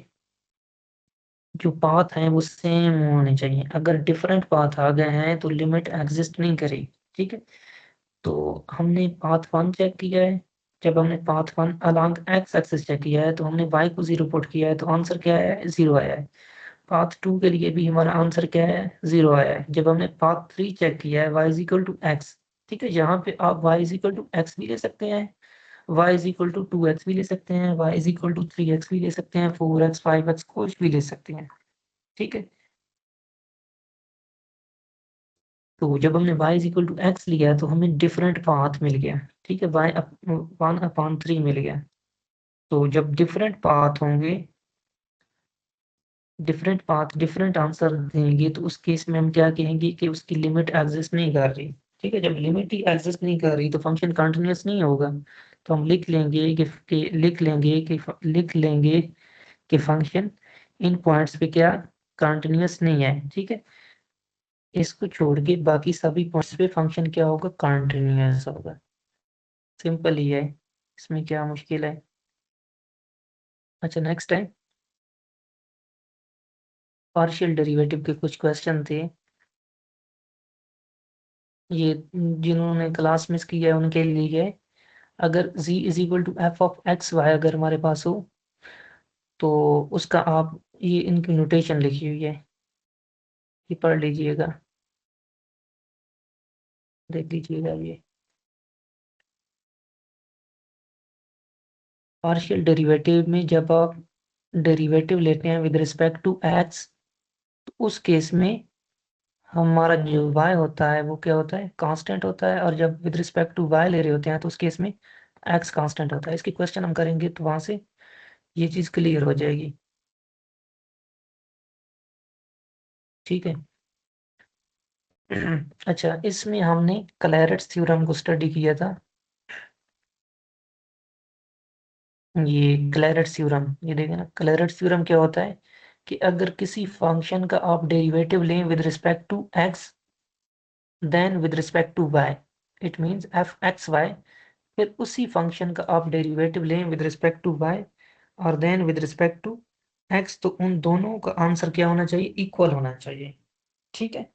जो पाथ हैं वो सेम होने चाहिए। अगर डिफरेंट पाथ आ गए हैं तो लिमिट एग्जिस्ट नहीं करेगी। ठीक है, तो हमने पाथ 1 चेक किया है। जब हमने path 1 along x axis check किया है तो हमने y को 0 पुट किया है तो आंसर क्या है? 0 आया है। पाथ 2 के लिए भी हमारा आंसर क्या है? 0 आया है। जब हमने पाथ 3 चेक किया है y is equal to x. ठीक है, यहाँ पे आप y is equal to x भी ले सकते हैं, y is equal to 2x भी ले सकते हैं, y is equal to 3x भी ले सकते हैं, 4x 5x कुछ भी ले सकते हैं। ठीक है, तो जब हमने y is equal to x लिया तो हमें डिफरेंट पाथ मिल गया। ठीक है, y 1/3 मिल गया। तो जब डिफरेंट पाथ होंगे, डिफरेंट पाथ डिफरेंट आंसर देंगे तो उस केस में हम क्या कहेंगे कि उसकी लिमिट एग्जिस्ट नहीं कर रही। ठीक है, जब लिमिट ही एग्जिस्ट नहीं कर रही तो फंक्शन कंटिन्यूअस नहीं होगा। तो हम लिख लेंगे कि फंक्शन इन पॉइंट्स पे क्या कंटिन्यूअस नहीं है। ठीक है, इसको छोड़ के बाकी सभी पॉइंट्स पे फंक्शन क्या होगा? कंटिन्यूअस होगा। सिंपल ही है, इसमें क्या मुश्किल है। अच्छा, नेक्स्ट है पार्शियल डेरिवेटिव के कुछ क्वेश्चन थे। ये जिन्होंने क्लास मिस किया है उनके लिए है। अगर z is equal to f of x y अगर हमारे पास हो तो उसका आप ये इनकी नोटेशन लिखी हुई है, ये पढ़ लीजिएगा, देख लीजिएगा। ये पार्शियल डेरिवेटिव में जब आप डेरिवेटिव लेते हैं विद रिस्पेक्ट टू एक्स तो उस केस में हमारा जो y होता है वो क्या होता है? कांस्टेंट होता है। और जब विद रिस्पेक्ट टू y ले रहे होते हैं तो उस केस में x कांस्टेंट होता है। इसकी क्वेश्चन हम करेंगे तो वहां से ये चीज क्लियर हो जाएगी। ठीक है। अच्छा, इसमें हमने क्लैरेट्स थ्योरम को स्टडी किया था। ये क्लैरेट्स थ्योरम, ये देखें ना, क्लैरेट्स थ्योरम क्या होता है कि अगर किसी फंक्शन का आप डेरिवेटिव लें with respect to x then with respect to y, it means f x y, फिर उसी फंक्शन का आप डेरिवेटिव लें विद रिस्पेक्ट टू वाई और then with respect to x, तो उन दोनों का आंसर क्या होना चाहिए? इक्वल होना चाहिए। ठीक है,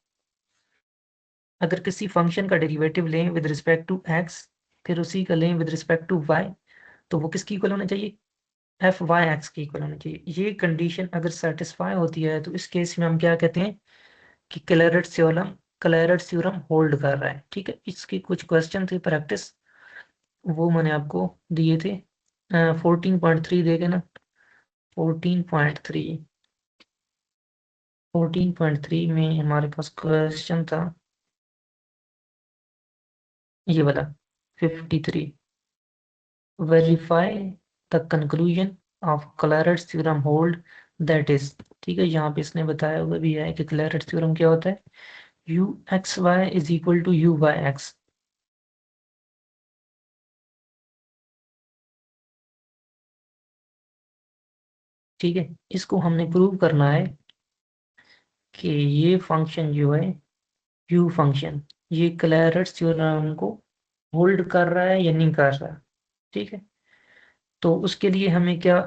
अगर किसी फंक्शन का डेरिवेटिव लें विद रिस्पेक्ट टू एक्स फिर उसी का लें विद रिस्पेक्ट टू वाई तो वो किसकी इक्वल होना चाहिए? एफ वाई एक्स की इक्वल होना चाहिए। ये कंडीशन अगर सेटिस्फाई होती है तो इस केस में हम क्या कहते हैं कि Clairaut's theorem Clarence theorem hold कर रहा है। ठीक है, इसके कुछ क्वेश्चन थे प्रैक्टिस, वो मैंने आपको दिए थे। 14.3 देखे ना, 14.3 14.3 में हमारे पास क्वेश्चन था ये वाला 53, verify the conclusion of Clarence theorem hold that is. ठीक है, यहाँ पे इसने बताया हुआ भी है कि क्लैरेंस थ्योरम क्या होता है, u x y is equal to u y x. ठीक है, इसको हमने प्रूव करना है कि ये फंक्शन जो है यू फंक्शन, ये क्लैरेंस थ्योरम को होल्ड कर रहा है या नहीं कर रहा। ठीक है, तो उसके लिए हमें क्या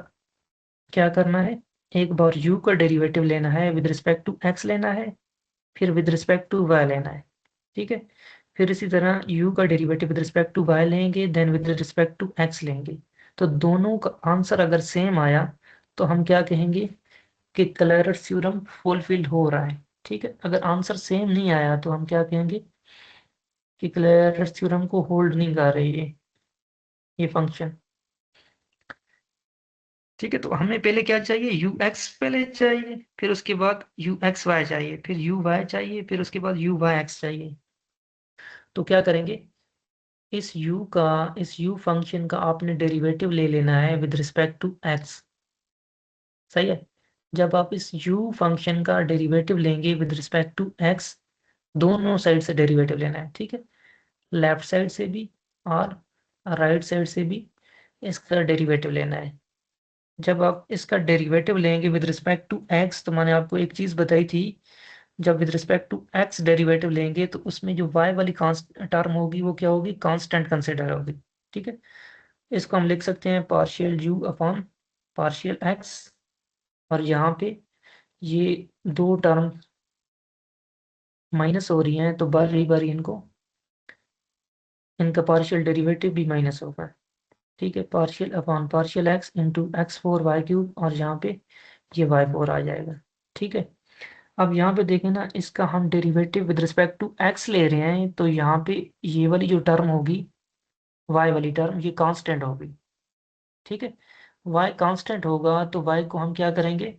क्या करना है, एक बार u का डेरिवेटिव लेना है विद रिस्पेक्ट टू x लेना है, फिर विद रिस्पेक्ट टू y लेना है। ठीक है, फिर इसी तरह u का derivative with respect to y लेंगे, then with respect to x लेंगे। तो दोनों का आंसर अगर सेम आया तो हम क्या कहेंगे कि क्लैरेंस थ्योरम फुलफिल्ड हो रहा है। ठीक है, अगर आंसर सेम नहीं आया तो हम क्या कहेंगे कि क्लैरेंस थ्योरम को होल्ड नहीं कर रही है ये फंक्शन। ठीक है, तो हमें पहले क्या चाहिए, यू एक्स पहले चाहिए, फिर उसके बाद यू एक्स वाई चाहिए, फिर यू वाई चाहिए, फिर उसके बाद यू वाई एक्स चाहिए। तो क्या करेंगे, इस u फंक्शन का आपने डेरिवेटिव ले लेना है विद रिस्पेक्ट टू x। सही है, जब आप इस u फंक्शन का डेरिवेटिव लेंगे विद रिस्पेक्ट टू x, दोनों साइड से डेरिवेटिव लेना है। ठीक है, लेफ्ट साइड से भी और राइट साइड से भी इसका डेरिवेटिव लेना है। जब आप इसका डेरिवेटिव लेंगे विद रिस्पेक्ट टू x, तो मैंने आपको एक चीज बताई थी, जब with respect to x derivative लेंगे तो उसमें जो y वाली टर्म होगी वो क्या होगी, कांस्टेंट कंसिडर होगी। ठीक है, इसको हम लिख सकते हैं partial u upon partial x, और यहाँ पे ये दो टर्म माइनस हो रही हैं, तो बारी बारी इनका पार्शियल डेरिवेटिव भी माइनस होगा। ठीक है, partial upon partial x into x four y cube, और यहाँ पे ये y4 आ जाएगा। ठीक है, अब यहाँ पे देखें ना, इसका हम derivative with respect to x ले रहे हैं, तो यहाँ पे ये वाली जो टर्म होगी y वाली टर्म, ये कांस्टेंट होगी। ठीक है, y कांस्टेंट होगा तो y को हम क्या करेंगे,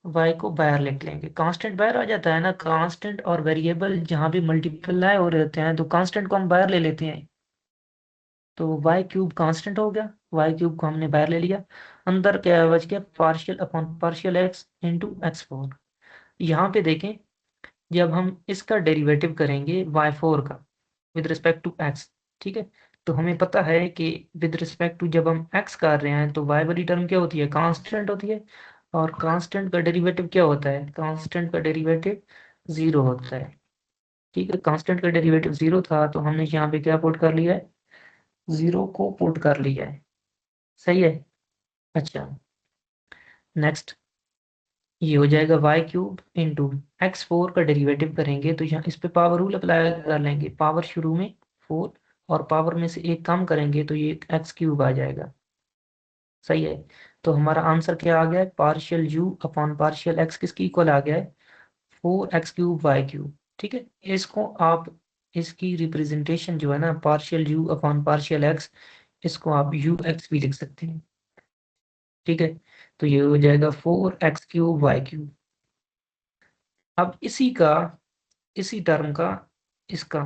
y को बाहर लिख लेंगे। कांस्टेंट बाहर आ जाता है ना, कांस्टेंट और वेरिएबल जहाँ भी मल्टीप्लाई हो रहे होते हैं तो कांस्टेंट को हम बाहर ले लेते हैं। तो y क्यूब कांस्टेंट हो गया, y क्यूब को हमने बाहर ले लिया, अंदर क्या बच गया, partial upon partial x into x four. यहाँ पे देखें, जब हम इसका डेरिवेटिव करेंगे y4 का विद रिस्पेक्ट टू x, ठीक है, तो हमें पता है कि विद रिस्पेक्ट टू जब हम x कर रहे हैं तो y वाली टर्म क्या होती है, कांस्टेंट होती है, और कांस्टेंट का डेरिवेटिव क्या होता है, कांस्टेंट का डेरिवेटिव 0 होता है। ठीक है, कांस्टेंट का डेरिवेटिव 0 था तो हमने यहाँ पे क्या पुट कर लिया है, 0 को पुट कर लिया है। सही है, अच्छा, नेक्स्ट ये हो जाएगा y cube into x four का डेरिवेटिव करेंगे तो यहाँ इस पे पावर रूल अप्लाई कर लेंगे, पावर शुरू में 4 और पावर में से एक कम करेंगे तो ये एक्स क्यूब आ जाएगा। सही है, तो हमारा आंसर क्या आ गया है, partial u upon partial x किसकी इक्वल आ गया है, 4x³ वाई क्यूब। ठीक है, इसको आप इसकी रिप्रेजेंटेशन जो है ना, partial u upon partial x, इसको आप यू एक्स भी लिख सकते हैं। ठीक है, तो ये हो जाएगा 4x³ वाई क्यूब। अब इसी टर्म का इसका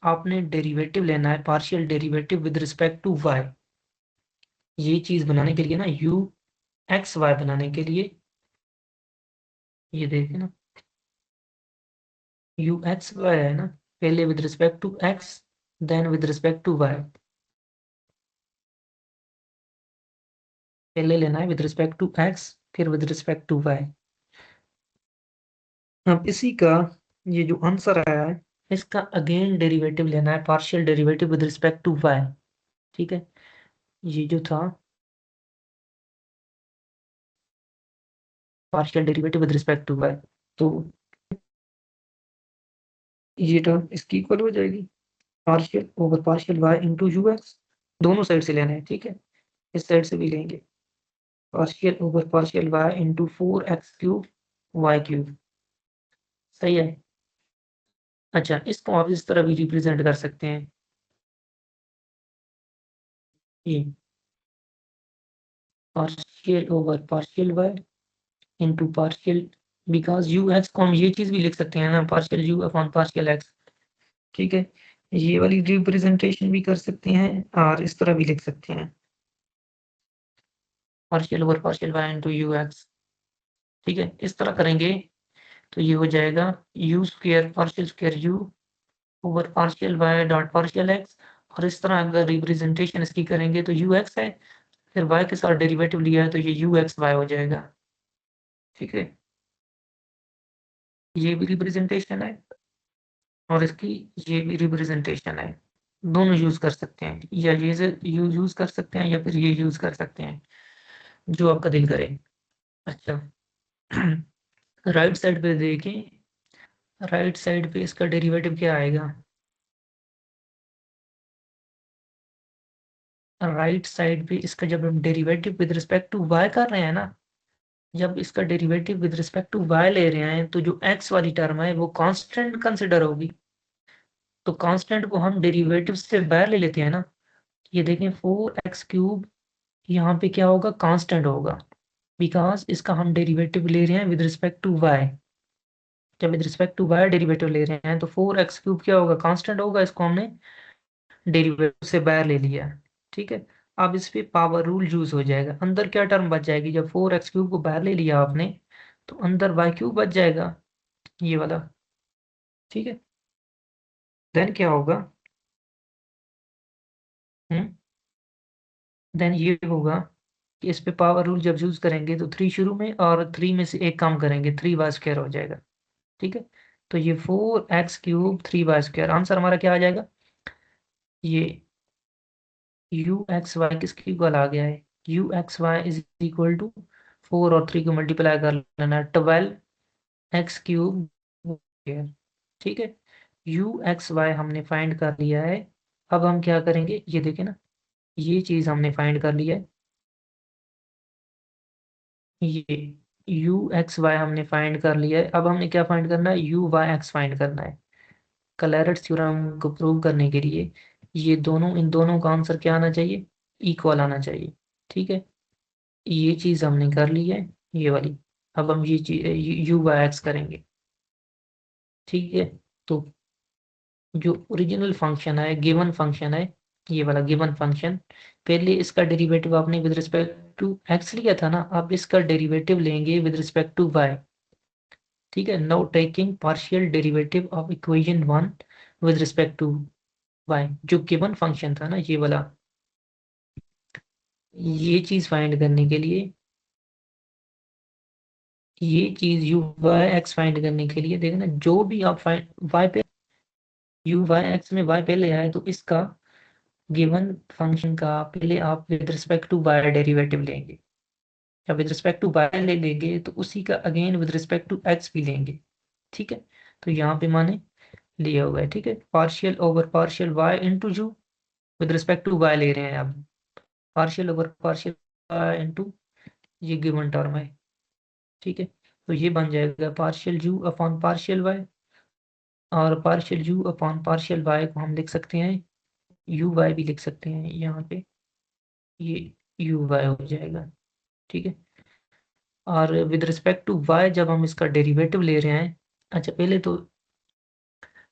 आपने डेरिवेटिव लेना है, partial derivative with respect to y। ये चीज बनाने के लिए ना, u एक्स वाई बनाने के लिए ये देखें ना, u एक्स वाई है ना, पहले with respect to x, then with respect to y। पहले लेना है विद रिस्पेक्ट टू x, फिर विद रिस्पेक्ट टू y। अब इसी का ये जो आंसर आया है, इसका अगेन डेरिवेटिव लेना है, partial derivative with respect to y। ठीक है, ये जो था partial derivative with respect to y, तो ये टर्म इसकी इक्वल हो जाएगी partial over partial y into u x, दोनों साइड से लेना है। ठीक है, इस साइड से भी लेंगे, partial over partial y into 4x³ y cube. सही है, अच्छा, इसको आप इस तरह भी रिप्रेजेंट कर सकते हैं, ये partial over partial y into partial, because u x को हम ये चीज भी लिख सकते हैं ना, partial u upon partial x. ठीक है, ये वाली रिप्रेजेंटेशन भी कर सकते हैं और इस तरह भी लिख सकते हैं, partial over partial y into u x. ठीक है, इस तरह करेंगे तो ये हो जाएगा u square partial square u over partial y dot partial x. और इस तरह अगर रिप्रेजेंटेशन इसकी करेंगे तो यू एक्स है, फिर वाई के साथ डेरिवेटिव लिया है तो ये यू एक्स वाई हो जाएगा। ठीक है, ये भी रिप्रेजेंटेशन है और इसकी ये भी रिप्रेजेंटेशन है, दोनों यूज कर सकते हैं, या ये यूज कर सकते हैं या फिर ये यूज कर सकते हैं, जो आपका दिल करे। अच्छा, राइट साइड पे देखें, राइट साइड पे इसका डेरिवेटिव क्या आएगा, राइट साइड पे इसका जब हम derivative with respect to y कर रहे हैं ना, जब इसका derivative with respect to y ले रहे हैं तो जो x वाली टर्म है वो कांस्टेंट कंसिडर होगी, तो कांस्टेंट को हम डेरिवेटिव से बाहर ले लेते हैं ना। ये देखें 4x क्यूब, यहाँ पे क्या होगा, कांस्टेंट होगा, बिकॉज इसका हम डेरिवेटिव ले रहे हैं विद रिस्पेक्ट टू y। जब with respect to y derivative ले रहे हैं तो 4x क्यूब क्या होगा, कांस्टेंट होगा, इसको हमने डेरिवेटिव से बाहर ले लिया। ठीक है, अब इस पे पावर रूल यूज हो जाएगा, अंदर क्या टर्म बच जाएगी, जब 4x क्यूब को बाहर ले लिया आपने तो अंदर y क्यूब बच जाएगा, ये वाला। ठीक है, देन क्या होगा, देन ये होगा कि इस पे पावर रूल जब यूज करेंगे तो 3 शुरू में और 3 में से एक कम करेंगे, 3 y स्क्वायर हो जाएगा। ठीक है, तो ये 4x cube 3 y square, answer हमारा क्या आ जाएगा, ये यू एक्स वाई किसके इक्वल आ गया है, u x y is equal to 4 और 3 को मल्टीप्लाई कर लेना, 12x क्यूब। ठीक है, यू एक्स वाई हमने फाइंड कर लिया है। अब हम क्या करेंगे, ये देखें ना, ये चीज हमने फाइंड कर लिया है, ये यू एक्स वाई हमने फाइंड कर लिया है। अब हमने क्या फाइंड करना है, यू वाई एक्स फाइंड करना है। कलैरेट थ्योरम को प्रूव करने के लिए ये दोनों, इन दोनों का आंसर क्या आना चाहिए, इक्वल आना चाहिए। ठीक है, ये चीज हमने कर ली है, ये वाली। अब हम ये चीज यू बाय एक्स करेंगे। ठीक है, तो जो ओरिजिनल फंक्शन है, गिवन फंक्शन है, ये वाला गिवन फंक्शन, पहले इसका डेरिवेटिव आपने विद रिस्पेक्ट टू एक्स लिया था ना, अब इसका डेरिवेटिव लेंगे विद रिस्पेक्ट टू वाई। ठीक है, now taking partial derivative of equation 1 with respect to y, जो गिवन फंक्शन था ना ये वाला, ये चीज फाइंड करने के लिए, ये चीज यू वाई एक्स फाइंड करने के लिए देखना, जो भी आप फाइंड वाई पे, यू वाई एक्स में वाई पहले आए तो इसका गिवन फंक्शन का पहले आप with respect to y derivative लेंगे, जब विद रिस्पेक्ट टू वाई ले लेंगे तो उसी का again with respect to x भी लेंगे। ठीक है, तो यहाँ पे माने लिया हुआ है। ठीक है, partial over partial y into u, with respect to y ले रहे हैं अब, partial over partial y into ये गिवन टर्म है। ठीक है, तो ये बन जाएगा partial u upon partial y, और partial u upon partial y को हम लिख सकते हैं यू वाई भी लिख सकते हैं यहाँ पे, ये यू वाई हो जाएगा। ठीक है, और विद रिस्पेक्ट टू वाई जब हम इसका डेरिवेटिव ले रहे हैं, अच्छा पहले तो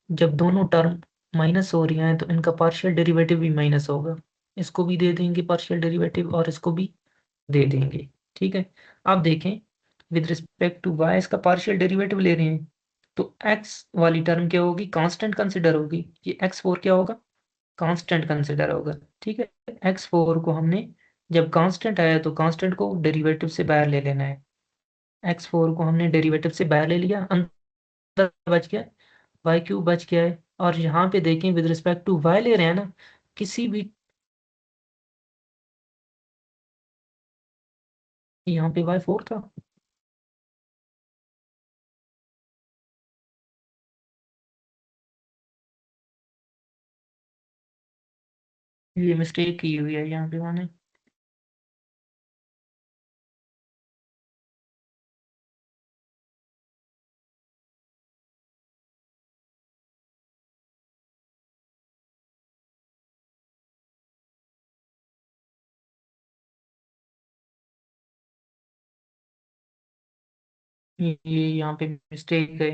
जब दोनों टर्म माइनस हो रही हैं तो इनका पार्शियल डेरिवेटिव भी माइनस होगा, इसको भी दे देंगे पार्शियल डेरिवेटिव और इसको भी दे देंगे। ठीक है, अब देखें विद रिस्पेक्ट टू वाई इसका पार्शियल डेरिवेटिव ले रहे हैं तो एक्स वाली टर्म क्या होगी, कांस्टेंट कंसिडर होगी, ये x4 क्या होगा, कांस्टेंट कंसिडर होगा। ठीक है, x4 को हमने जब कांस्टेंट आया तो कांस्टेंट को डेरिवेटिव से बाहर ले लेना है, x4 को हमने डेरिवेटिव से बाहर ले लिया, अंदर बच गया y क्यूब बच गया है। और यहाँ पे देखें विद रिस्पेक्ट टू y ले रहे हैं ना, किसी भी, यहाँ पे y4 था, ये मिस्टेक की हुई है यहाँ पे मैंने। ये यहाँ पे मिस्टेक है।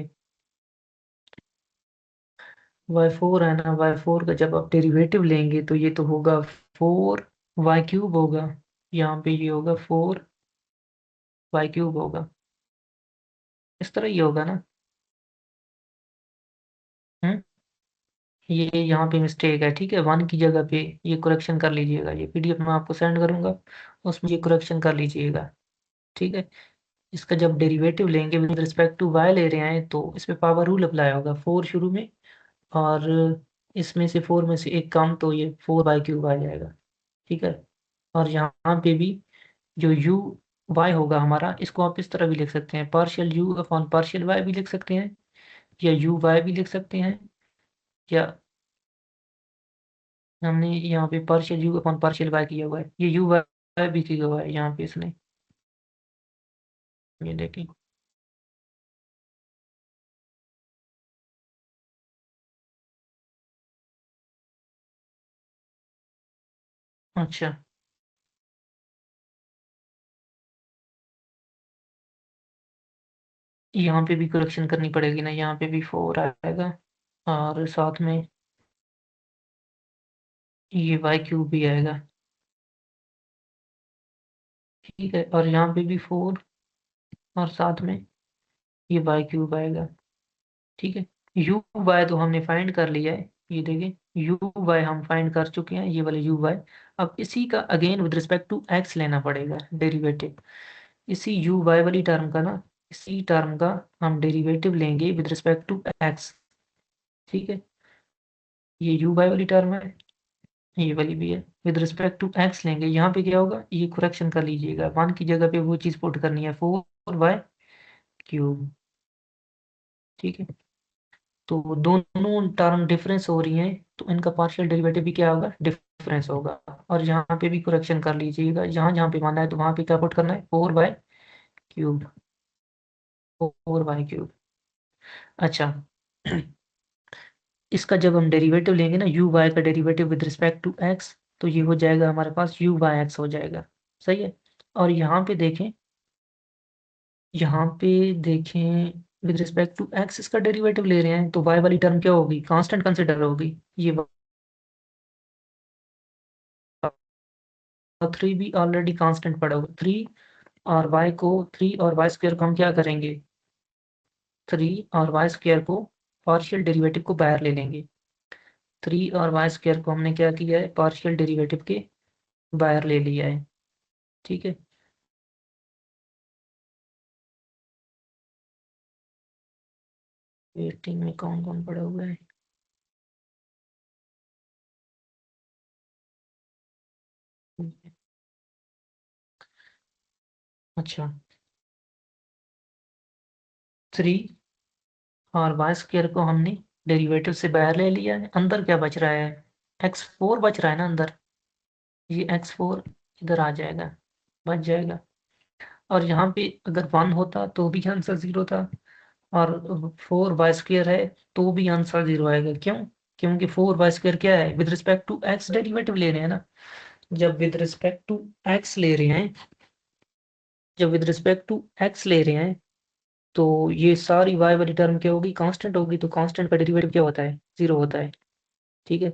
y4 है ना, y4 का जब आप डेरिवेटिव लेंगे तो ये तो होगा 4y³ होगा। यहाँ पे ये होगा 4y³ होगा। इस तरह ये होगा ना। हम्म ये यहाँ पे मिस्टेक है, ठीक है। 1 की जगह पे ये करेक्शन कर लीजिएगा, ये पीडीएफ मैं आपको सेंड करूंगा, उसमें ये करेक्शन कर लीजिएगा, ठीक है। इसका जब डेरिवेटिव लेंगे विद रिस्पेक्ट टू y ले रहे हैं तो इस पे पावर रूल अप्लाई होगा, 4 शुरू में, और इसमें से 4 में से एक कम, तो ये 4y³ आ जाएगा, ठीक है। और यहाँ पे भी जो u y होगा हमारा, इसको आप इस तरह भी लिख सकते हैं, partial u upon partial y भी लिख सकते हैं, या u y भी लिख सकते हैं, या हमने यहाँ पे partial u upon partial y किया हुआ है, ये u y भी किया हुआ है यहाँ पे इसने, ये देखिए। अच्छा, यहाँ पे भी करेक्शन करनी पड़ेगी ना, यहाँ पे भी 4 आएगा, और साथ में ये y³ भी आएगा, ठीक है। और यहाँ पे भी 4, और साथ में ये y³ आएगा, ठीक है। u y तो हमने फाइंड कर लिया है, ये देखिए u y हम फाइंड कर चुके हैं, ये वाले u y। अब इसी का again with respect to x लेना पड़ेगा डेरिवेटिव, इसी u y वाली टर्म का ना, इसी टर्म का हम डेरिवेटिव लेंगे विद रिस्पेक्ट टू x, ठीक है। ये u y वाली टर्म है, ये वाली भी है, विद रिस्पेक्ट टू x लेंगे। यहाँ पे क्या होगा, ये करेक्शन कर लीजिएगा, 1 की जगह पे वो चीज़ पुट करनी है, 4y³, ठीक है। तो दोनों टर्म डिफरेंस हो रही हैं, तो इनका पार्शियल डेरिवेटिव भी क्या होगा, डिफरेंस होगा। और यहाँ पे भी करेक्शन कर लीजिएगा, जहाँ जहाँ पे माना है तो वहाँ पे क्या पुट करना है, 4y³, 4y³। अच्छा, इसका जब हम डेरिवेटिव लेंगे ना, u y का derivative with respect to x, तो ये हो जाएगा हमारे पास u y x हो जाएगा, सही है। और यहाँ पे देखें विद रिस्पेक्ट टू x इसका डेरिवेटिव ले रहे हैं, तो y वाली टर्म क्या होगी, कांस्टेंट कंसिडर होगी, ये 3 भी ऑलरेडी कांस्टेंट पड़ा हुआ, 3 और y को, 3 और y² को हम क्या करेंगे, 3 और y² को पार्शियल डेरिवेटिव को बाहर ले लेंगे, 3 और y² को हमने क्या किया है, पार्शियल डेरिवेटिव के बाहर ले लिया है, ठीक है। वेटिंग में कौन कौन पड़ा हुआ है, अच्छा, 3 और y² को हमने डेरिवेटिव से बाहर ले लिया है, अंदर क्या बच रहा है, x4 बच रहा है ना अंदर, ये x4 इधर आ जाएगा, बच जाएगा। और यहाँ पे अगर 1 होता तो भी आंसर 0 था, और 4y² है तो भी आंसर 0 आएगा, क्यों, क्योंकि 4y² क्या है, with respect to x derivative ले रहे हैं ना। जब विद रिस्पेक्ट टू x ले रहे हैं, जब विद रिस्पेक्ट टू x ले रहे हैं, तो ये सारी y वाली टर्म क्या होगी, कांस्टेंट होगी, तो कांस्टेंट का डेरिवेटिव क्या होता है, 0 होता है, ठीक है।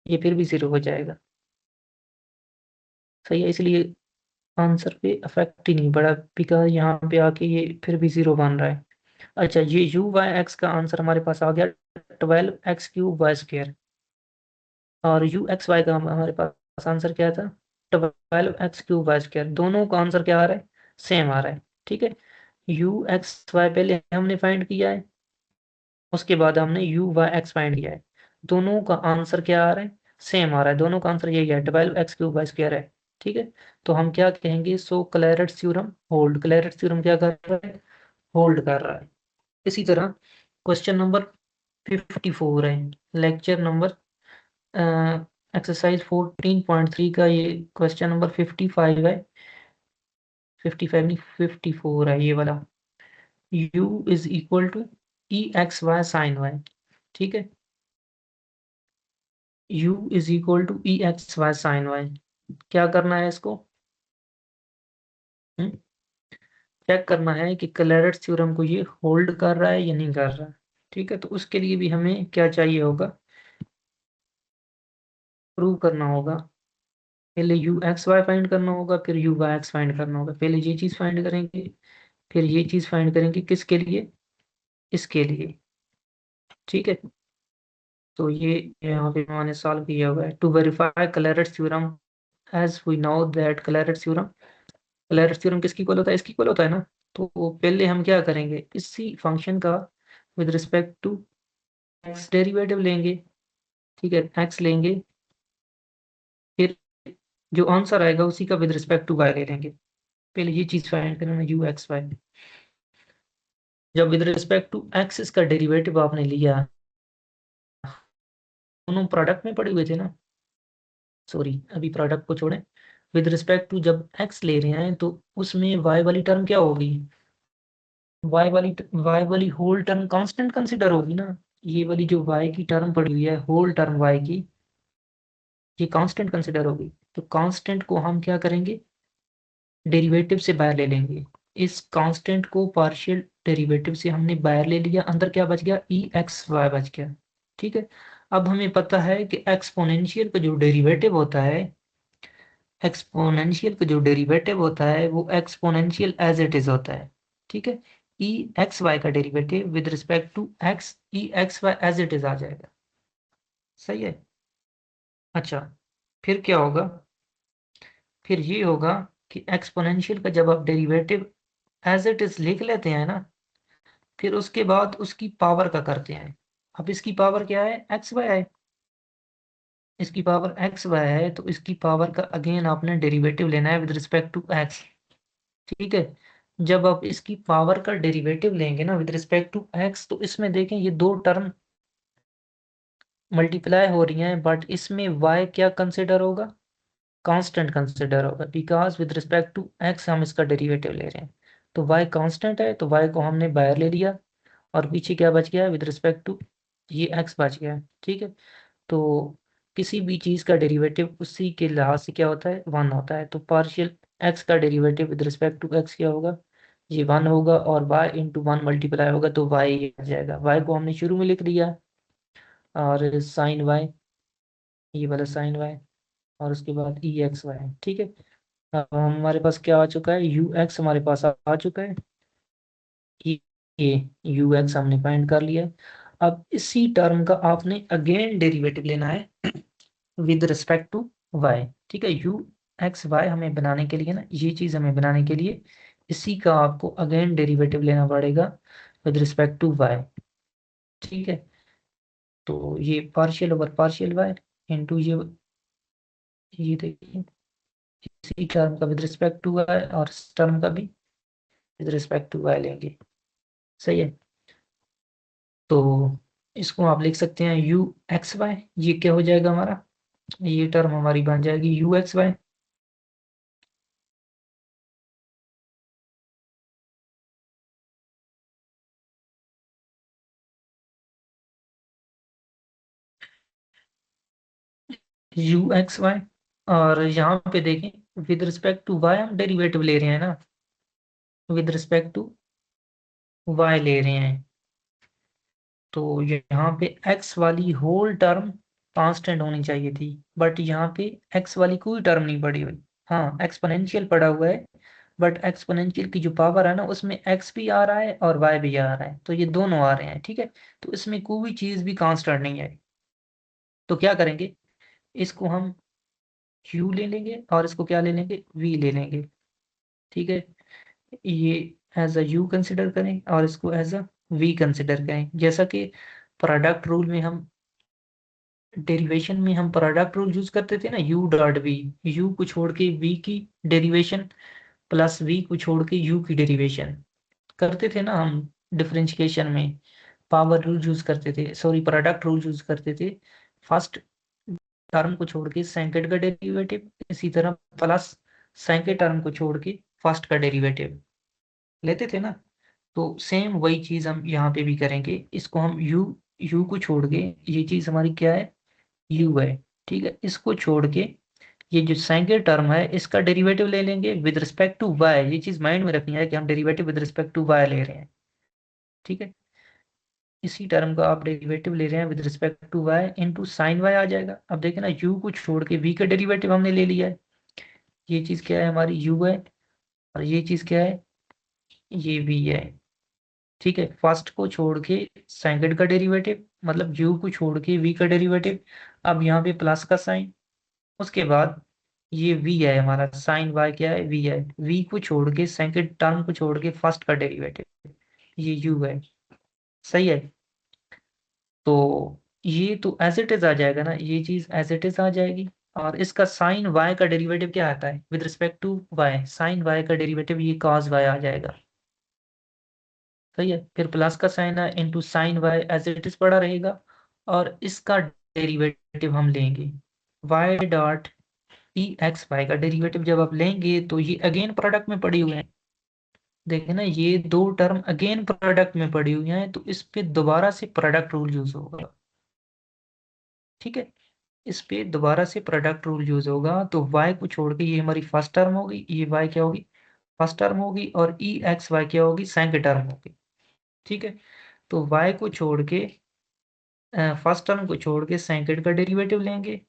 ये फिर भी 0 हो जाएगा, सही है। इसलिए आंसर पे अफेक्ट ही नहीं पड़ा, बिकॉज यहाँ पे आके ये फिर भी 0 बन रहा है। अच्छा, ये u/x का आंसर हमारे पास आ गया 12x³ y², और u(x, y) का हमारे पास आंसर क्या था, 12x³ y², दोनों का आंसर क्या आ रहा है, सेम आ रहा है, ठीक है। u(x, y) पहले हमने फाइंड किया है, उसके बाद हमने u/x फाइंड किया है, दोनों का आंसर क्या आ रहा है, सेम आ रहा है, दोनों का आंसर यही है, 12x³ y² है, ठीक है। तो हम क्या कहेंगे, so Clairaut's theorem hold, Clairaut's theorem क्या कर रहा है, होल्ड कर रहा है। इसी तरह क्वेश्चन नंबर 54 है, लेक्चर नंबर एक्सरसाइज 14.3 का ये क्वेश्चन नंबर 55 है, 55 नहीं 54 है ये वाला, u is equal to EXY sine y, ठीक है। u is equal to EXY sine y, क्या करना है इसको, हम्म? चेक करना है कि कैलकुलस थ्योरम को ये होल्ड कर रहा है या नहीं कर रहा है। ठीक है, तो उसके लिए भी हमें क्या चाहिए होगा, प्रूव करना होगा। पहले यू एक्स वाई फाइंड करना होगा, फिर यू वाई एक्स फाइंड करना होगा। पहले ये चीज़ फाइंड करेंगे, फिर ये चीज़ फाइंड करेंगे, किसके लिए, इसके लिए। ठीक है, तो ये यहाँ पे मैंने सॉल्व किया हुआ है। To verify calculus theorem, as we know that calculus theorem किसकी इक्वल होता है, इसकी इक्वल होता है ना। तो पहले हम क्या करेंगे, इसी फंक्शन का with respect to x derivative लेंगे। ठीक है, एक्स लेंगे, फिर जो आंसर आएगा उसी का विद रिस्पेक्ट टू वाई ले लेंगे। पहले ये चीज फाइंड करना, यू एक्स वाई। जब विद रिस्पेक्ट टू एक्स इसका डेरिवेटिव आपने लिया, दोनों प्रोडक्ट में पड़े हुए थे ना, सॉरी अभी प्रोडक्ट को छोड़ें। विद रिस्पेक्ट टू जब एक्स ले रहे हैं तो उसमें वाई वाली टर्म क्या होगी, वाई वाली होल टर्म कांस्टेंट कंसिडर होगी ना। ये वाली जो वाई की टर्म पड़ी हुई है, होल टर्म वाई की, ये कांस्टेंट कंसिडर होगी। तो कांस्टेंट को हम क्या करेंगे, डेरिवेटिव से बाहर ले लेंगे। इस कांस्टेंट को पार्शियल डेरिवेटिव से हमने बाहर ले लिया, अंदर क्या बच गया, ई एक्स वाई बच गया। ठीक है, अब हमें पता है कि एक्सपोनेंशियल का जो डेरिवेटिव होता है, एक्सपोनेंशियल का जो डेरिवेटिव होता है वो एक्सपोनेंशियल एज इट इज होता है। ठीक है, ई एक्स वाई का derivative with respect to x, e x y as it is आ जाएगा। सही है। अच्छा, फिर क्या होगा, फिर ये होगा कि एक्सपोनेंशियल का जब आप डेरिवेटिव एज इट इज लिख लेते हैं ना, फिर उसके बाद उसकी पावर का करते हैं। अब इसकी पावर क्या है, एक्स वाई है, इसकी पावर एक्स वाई है, तो इसकी पावर का अगेन आपने डेरिवेटिव लेना है विद रिस्पेक्ट टू एक्स। ठीक है, जब आप इसकी पावर का डेरिवेटिव लेंगे ना विद रिस्पेक्ट टू एक्स, तो इसमें देखें ये दो टर्म मल्टीप्लाई हो रही हैं, बट इसमें y क्या कंसिडर होगा, कांस्टेंट कंसिडर होगा, because with respect to x हम इसका डेरिवेटिव ले रहे हैं। तो y कांस्टेंट है, तो y को हमने बाहर ले लिया, और पीछे क्या बच गया विद रिस्पेक्ट टू, ये x बच गया है। ठीक है, तो किसी भी चीज़ का डेरिवेटिव उसी के लिहाज से क्या होता है, वन होता है। तो पार्शियल x का derivative with respect to x क्या होगा, ये वन होगा, और y इंटू वन मल्टीप्लाई होगा तो y आ जाएगा। y को हमने शुरू में लिख दिया, और साइन y, ये वाला साइन y, और उसके बाद ई एक्स वाई। ठीक है, अब हमारे पास क्या आ चुका है, यू एक्स हमारे पास आ चुका है, ये यू एक्स हमने फाइंड कर लिया है। अब इसी टर्म का आपने अगेन डेरिवेटिव लेना है विद रिस्पेक्ट टू वाई। ठीक है, यू एक्स वाई हमें बनाने के लिए ना, ये चीज़ हमें बनाने के लिए इसी का आपको अगेन डेरिवेटिव लेना पड़ेगा विद रिस्पेक्ट टू वाई। ठीक है, तो ये partial over partial y into ये देखिए, इसी टर्म का विद रिस्पेक्ट टू वाई और इस टर्म का भी विद रिस्पेक्ट टू वाई लेंगे। सही है, तो इसको आप लिख सकते हैं यू एक्स वाई, ये क्या हो जाएगा हमारा, ये टर्म हमारी बन जाएगी u x y. U x y, और यहाँ पे देखें विद रिस्पेक्ट टू वाई हम डेरिवेटिव ले रहे हैं ना, विद रिस्पेक्ट टू वाई ले रहे हैं, तो यहाँ पे x वाली होल टर्म कांस्टेंट होनी चाहिए थी, बट यहाँ पे x वाली कोई टर्म नहीं पड़ी हुई। हाँ, एक्सपोनेंशियल पड़ा हुआ है, बट एक्सपोनेंशियल की जो पावर है ना उसमें x भी आ रहा है और y भी आ रहा है, तो ये दोनों आ रहे हैं। ठीक है, तो इसमें कोई चीज़ भी कांस्टेंट नहीं है। तो क्या करेंगे, इसको हम u ले लेंगे और इसको क्या ले लेंगे, v ले लेंगे। ठीक है, ये एज अ u कंसिडर करें और इसको एज अ v कंसिडर करें। जैसा कि प्रोडक्ट रूल में हम, डेरिवेशन में हम प्रोडक्ट रूल यूज करते थे ना, u डॉट वी, u को छोड़ के v की डेरिवेशन प्लस v को छोड़ के u की डेरिवेशन करते थे ना हम डिफरेंशिएशन में। पावर रूल यूज करते थे, सॉरी प्रोडक्ट रूल यूज करते थे, फर्स्ट टर्म को छोड़ के सेकंड का डेरिवेटिव, इसी तरह प्लस सेकंड टर्म को छोड़ के फर्स्ट का डेरिवेटिव लेते थे ना। तो सेम वही चीज हम यहाँ पे भी करेंगे, इसको हम u को छोड़ के, ये चीज हमारी क्या है, u है। ठीक है, इसको छोड़ के ये जो सेकंड टर्म है इसका डेरिवेटिव ले लेंगे विद रिस्पेक्ट टू वाई। ये चीज माइंड में रखनी है कि हम derivative with respect to y ले रहे हैं, ठीक है। इसी टर्म का आप डेरिवेटिव ले रहे हैं with respect to y, into sine y आ जाएगा। अब देखें ना, यू को छोड़ के वी का डेरिवेटिव हमने ले लिया है। ये चीज क्या है, हमारी यू है, और ये चीज क्या है, ये वी है, ठीक है। फर्स्ट को छोड़ के सेकंड का डेरिवेटिव, मतलब यू को छोड़ के वी का डेरिवेटिव। अब यहाँ पे प्लस का साइन, उसके बाद ये वी है हमारा, साइन वाई क्या है, वी है। वी को छोड़ के सेकंड टर्म को छोड़ के फर्स्ट का डेरिवेटिव, ये यू है, सही है। तो ये तो एज इट इज आ जाएगा ना, ये चीज एज इट इज आ जाएगी। और इसका साइन वाई का डेरिवेटिव क्या आता है with respect to y, sine y का डेरिवेटिव ये कॉस वाई आ जाएगा, सही है। फिर प्लस का साइन है into sine y as it is पड़ा रहेगा, और इसका डेरिवेटिव हम लेंगे y dot e x y का डेरिवेटिव जब आप लेंगे तो ये अगेन प्रोडक्ट में पड़ी हुई है। देखें ना, ये दो टर्म अगेन प्रोडक्ट में पड़ी हुई हैं, तो इस पे दोबारा से प्रोडक्ट रूल यूज होगा, ठीक है। इस पे दोबारा से प्रोडक्ट रूल यूज होगा, तो y को छोड़ के ये हमारी फर्स्ट टर्म होगी, ये y क्या होगी, फर्स्ट टर्म होगी, और ई एक्स वाई क्या होगी, सेकंड टर्म होगी, ठीक है। तो y को छोड़ के फर्स्ट टर्म को छोड़ के सेकंड का डेरिवेटिव लेंगे,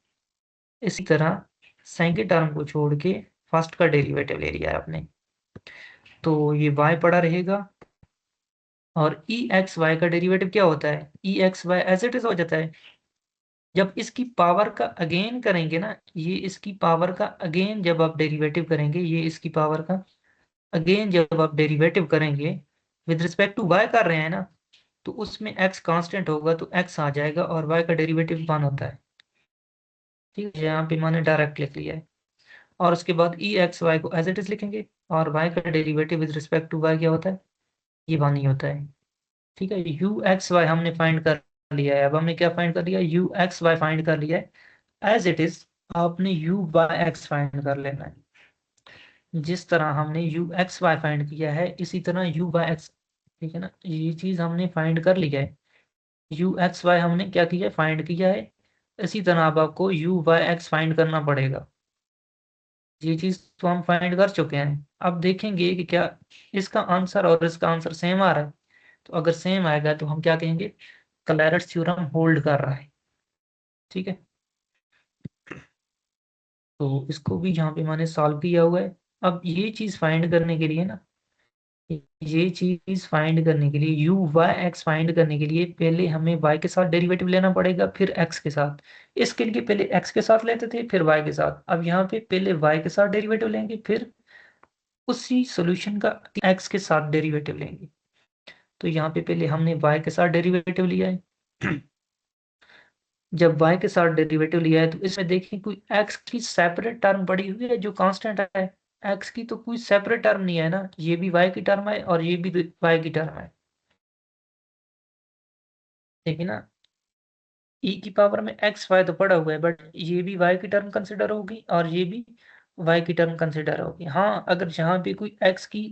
इसी तरह सेकंड टर्म को छोड़ के फर्स्ट का डेरिवेटिव ले लिया है आपने, तो ये y पड़ा रहेगा। और ई एक्स वाई का डेरिवेटिव क्या होता है, e x y as it is हो जाता है। जब इसकी पावर का अगेन करेंगे ना, ये इसकी पावर का अगेन जब आप डेरिवेटिव करेंगे, ये इसकी पावर का अगेन जब आप डेरिवेटिव करेंगे विद रिस्पेक्ट टू y कर रहे हैं ना, तो उसमें x कांस्टेंट होगा तो x आ जाएगा, और y का डेरिवेटिव 1 होता है, ठीक है। यहाँ पे मैंने डायरेक्ट लिख लिया है। और उसके बाद ई एक्स वाई को एज इट इज लिखेंगे, और y का derivative with respect to y क्या होता है, ये 1 ही होता है, ठीक है। यू एक्स वाई हमने फाइंड कर लिया है। अब हमने क्या फाइंड कर लिया, यू एक्स वाई फाइंड कर लिया है एज इट इज। आपने यू बाय एक्स फाइंड कर लेना है, जिस तरह हमने यू एक्स वाई फाइंड किया है इसी तरह यू बाय एक्स, ठीक है ना। ये चीज हमने फाइंड कर लिया है, यू एक्स वाई हमने क्या किया है, फाइंड किया है। इसी तरह अब आपको यू बाय एक्स फाइंड करना पड़ेगा। ये चीज तो हम फाइंड कर चुके हैं। अब देखेंगे कि क्या इसका आंसर और इसका आंसर सेम आ रहा है। तो अगर सेम आएगा तो हम क्या कहेंगे, क्लैरेंस थ्योरम होल्ड कर रहा है, ठीक है। तो इसको भी यहाँ पे मैंने सॉल्व किया हुआ है। अब ये चीज फाइंड करने के लिए ना, ये चीज फाइंड करने के लिए यू वाई एक्स फाइंड करने के लिए पहले हमें y के साथ डेरिवेटिव लेना पड़ेगा, फिर x के साथ। इसके लिए पहले x के साथ लेते थे, फिर y के साथ। अब यहाँ पे पहले y के साथ डेरिवेटिव लेंगे, फिर उसी सॉल्यूशन का x के साथ डेरिवेटिव लेंगे। तो यहाँ पे पहले हमने y के साथ डेरिवेटिव लिया है। जब y के साथ डेरिवेटिव लिया है तो इसमें देखिए कोई x की सेपरेट टर्म पड़ी हुई है जो कांस्टेंट है। x की तो कोई सेपरेट टर्म नहीं है ना, ये भी y की टर्म है और ये भी y की टर्म है, देखिए ना। e की पावर में x y तो पड़ा हुआ है, बट ये भी y की टर्म कंसिडर होगी और ये भी y की टर्म कंसिडर होगी। हाँ, अगर यहाँ पे कोई x की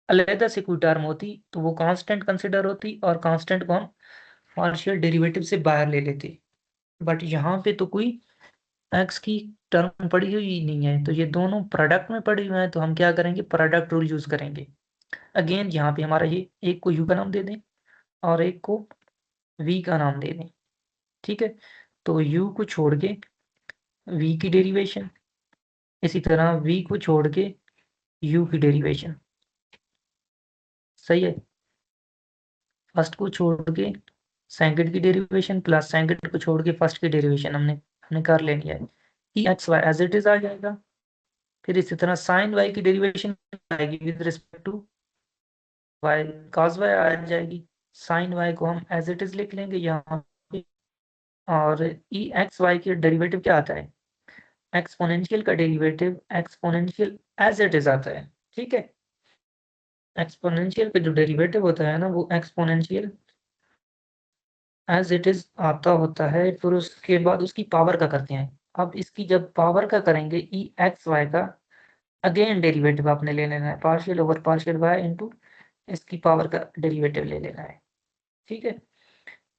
अलग से कोई टर्म होती तो वो कांस्टेंट कंसिडर होती, और कांस्टेंट को हम पार्शियल डेरिवेटिव से बाहर ले लेते। बट यहाँ पे तो कोई एक्स की टर्म पड़ी हुई नहीं है, तो ये दोनों प्रोडक्ट में पड़ी हुई हैं, तो हम क्या करेंगे, प्रोडक्ट रूल यूज करेंगे। अगेन यहाँ पे हमारा ये एक को यू का नाम दे दें और एक को वी का नाम दे दें, ठीक है। तो यू को छोड़ के वी की डेरिवेशन, इसी तरह वी को छोड़ के यू की डेरिवेशन, सही है। फर्स्ट को छोड़ के सेकंड की डेरिवेशन, प्लस सेकंड को छोड़ के फर्स्ट की डेरिवेशन हमने हमने कर लेनी है। E x y as it is आ जाएगा। फिर इसी तरह साइन वाई की डेरिवेशन आएगी with respect to y, cos y आ जाएगी। साइन वाई को हम एज इट इज लिख लेंगे यहाँ पे। और ई एक्स वाई की डेरिवेटिव क्या आता है, एक्सपोनेंशियल का derivative exponential as it is आता है, ठीक है। एक्सपोनेंशियल का जो डेरिवेटिव होता है ना, वो एक्सपोनेंशियल एज इट इज आता होता है, फिर उसके बाद उसकी पावर का करते हैं। अब इसकी जब पावर का करेंगे ई एक्स वाई का अगेन डेरिवेटिव आपने ले लेना है, partial over partial y into इसकी पावर का डेरिवेटिव ले लेना है, ठीक है।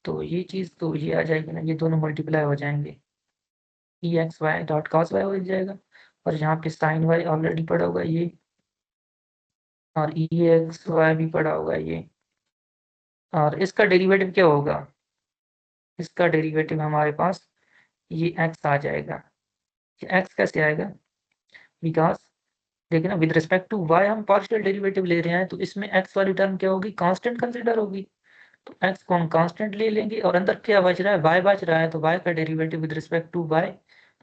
तो ये चीज़ तो ये आ जाएगी ना, ये दोनों मल्टीप्लाई हो जाएंगे, e x y dot cos y हो जाएगा। और यहाँ पे साइन वाई ऑलरेडी पड़ा हुआ है ये, और ई एक्स वाई भी पड़ा हुआ है ये, और इसका डेरिवेटिव क्या होगा, इसका डेरिवेटिव हमारे पास ये एक्स आ जाएगा। एक्स कैसे आएगा, बिकॉज देखिए ना, विद रिस्पेक्ट टू वाई हम पार्शियल डेरिवेटिव ले रहे हैं, तो इसमें एक्स वाली टर्म क्या होगी, कांस्टेंट कंसिडर होगी। तो एक्स को हम कांस्टेंट ले लेंगे, और अंदर क्या बच रहा है, वाई बच रहा है, तो वाई का derivative with respect to y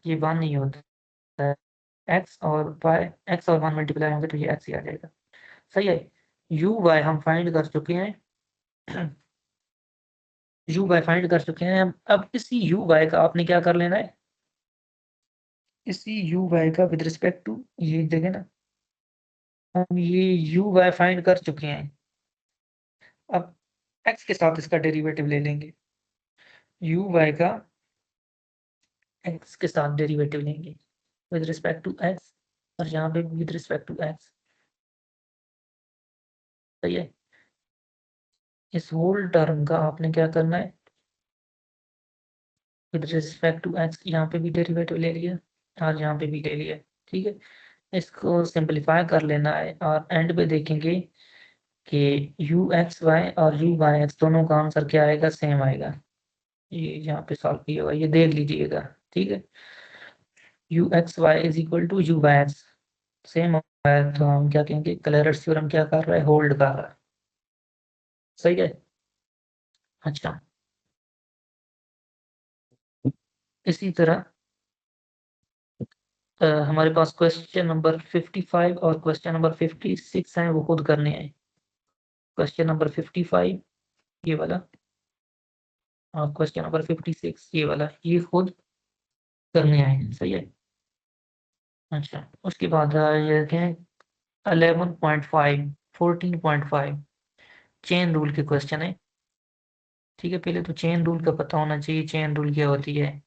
ये 1 नहीं होता है। एक्स और वाई, एक्स और 1 मल्टीप्लाई होंगे तो ये एक्स ही आ जाएगा। सही है। यू वाई हम फाइंड कर चुके हैं। यू वाई फाइंड कर चुके हैं। अब इसी यू वाई का आपने क्या कर लेना है, इसी यू वाई का विद रिस्पेक्ट टू ये देखें ना, हम ये यू वाई फाइंड कर चुके हैं। अब एक्स के साथ इसका डेरिवेटिव ले लेंगे, यू वाई का एक्स के साथ डेरिवेटिव लेंगे विद रिस्पेक्ट टू एक्स, और यहाँ पे विद रिस्पेक्ट टू एक्स। सही है। इस होल टर्म का आपने क्या करना है, विद रिस्पेक्ट टू एक्स यहाँ पे भी डेरिवेटिव ले लिया और यहाँ पे भी ले लिया। ठीक है, इसको सिंपलीफाई कर लेना है, और एंड पे देखेंगे कि यू एक्स वाई और यू वाई एक्स दोनों का आंसर क्या आएगा, सेम आएगा। ये यहाँ पे सॉल्व किया हुआ है, ये देख लीजिएगा। ठीक है, u x y is equal to u y x same है, तो हम क्या कहेंगे, क्लैरेंस थ्योरम क्या कर रहा है, होल्ड कर रहा है। सही है। अच्छा, इसी तरह हमारे पास क्वेश्चन नंबर 55 और क्वेश्चन नंबर 56 हैं, वो खुद करने हैं। क्वेश्चन नंबर 55 ये वाला, और क्वेश्चन नंबर 56 ये वाला, ये खुद करने हैं। सही है। अच्छा, उसके बाद ये देखें 11.5 14.5 चेन रूल के क्वेश्चन है। ठीक है, पहले तो चेन रूल का पता होना चाहिए, चेन रूल क्या होती है।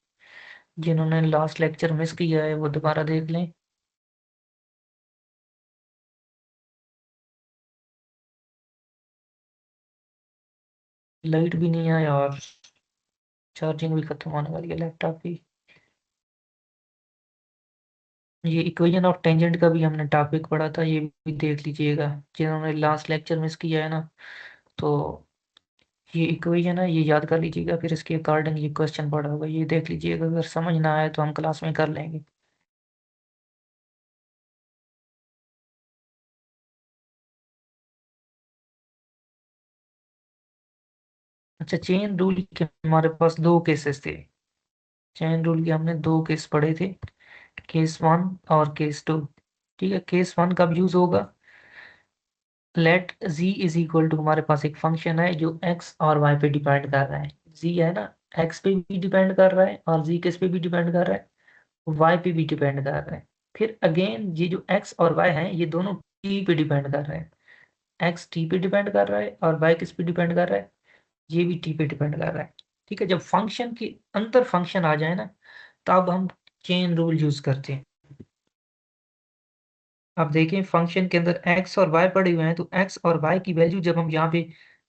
जिन्होंने लास्ट लेक्चर मिस किया है वो दोबारा देख लें। लाइट भी नहीं आया और चार्जिंग भी खत्म होने वाली है लैपटॉप की। ये इक्वेशन ऑफ टेंजेंट का भी हमने टॉपिक पढ़ा था, ये भी देख लीजिएगा जिन्होंने लास्ट लेक्चर मिस किया है ना। तो ये इक्वेशन है, ये याद कर लीजिएगा, फिर इसके अकॉर्डिंग ये क्वेश्चन पढ़ा होगा, ये देख लीजिएगा। अगर समझ ना आए तो हम क्लास में कर लेंगे। अच्छा, चेन रूल के हमारे पास दो केसेस थे। चेन रूल के हमने दो केस पढ़े थे, केस 1 और केस 2। ठीक है, केस 1 कब यूज होगा, let z is equal to, हमारे पास एक फंक्शन है जो x और y पे डिपेंड कर रहा है। z है ना, x पे भी डिपेंड कर रहा है, और z किस पे भी डिपेंड कर रहा है, y पे भी डिपेंड कर रहा है। फिर अगेन ये जो x और y हैं ये दोनों t पे डिपेंड कर रहे हैं। x t पे डिपेंड कर रहा है और y किस पे डिपेंड कर रहा है, ये भी t पे डिपेंड कर रहा है। ठीक है, जब फंक्शन के अंदर फंक्शन आ जाए ना, तब हम चेन रूल यूज करते हैं। अब देखें, फंक्शन के अंदर x और y पड़े हुए हैं, तो x और y की वैल्यू जब हम यहाँ पे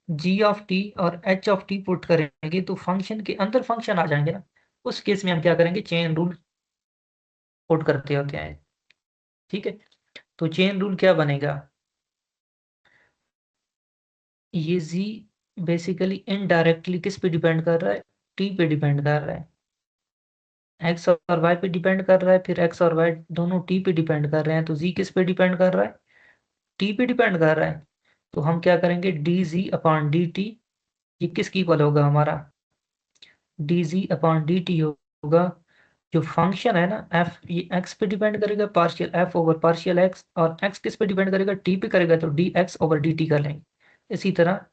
g ऑफ t और h ऑफ t पुट करेंगे तो फंक्शन के अंदर फंक्शन आ जाएंगे ना। उस केस में हम क्या करेंगे, चेन रूल पुट करते होते हैं। ठीक है, तो चेन रूल क्या बनेगा, ये z बेसिकली इनडायरेक्टली किस पे डिपेंड कर रहा है, t पे डिपेंड कर रहा है। x और y पे डिपेंड कर रहा है, फिर x और y दोनों t पे डिपेंड कर रहे हैं, तो z किस पे डिपेंड कर रहा है, t पे डिपेंड कर रहा है। तो हम क्या करेंगे, D g upon d t, ये किसकी इक्वल होगा हमारा, D g upon d T होगा। जो फंक्शन है ना f, ये x पे डिपेंड करेगा, partial f over partial x, और x किस पे डिपेंड करेगा, t पे करेगा, तो d x over d t कर लेंगे। इसी तरह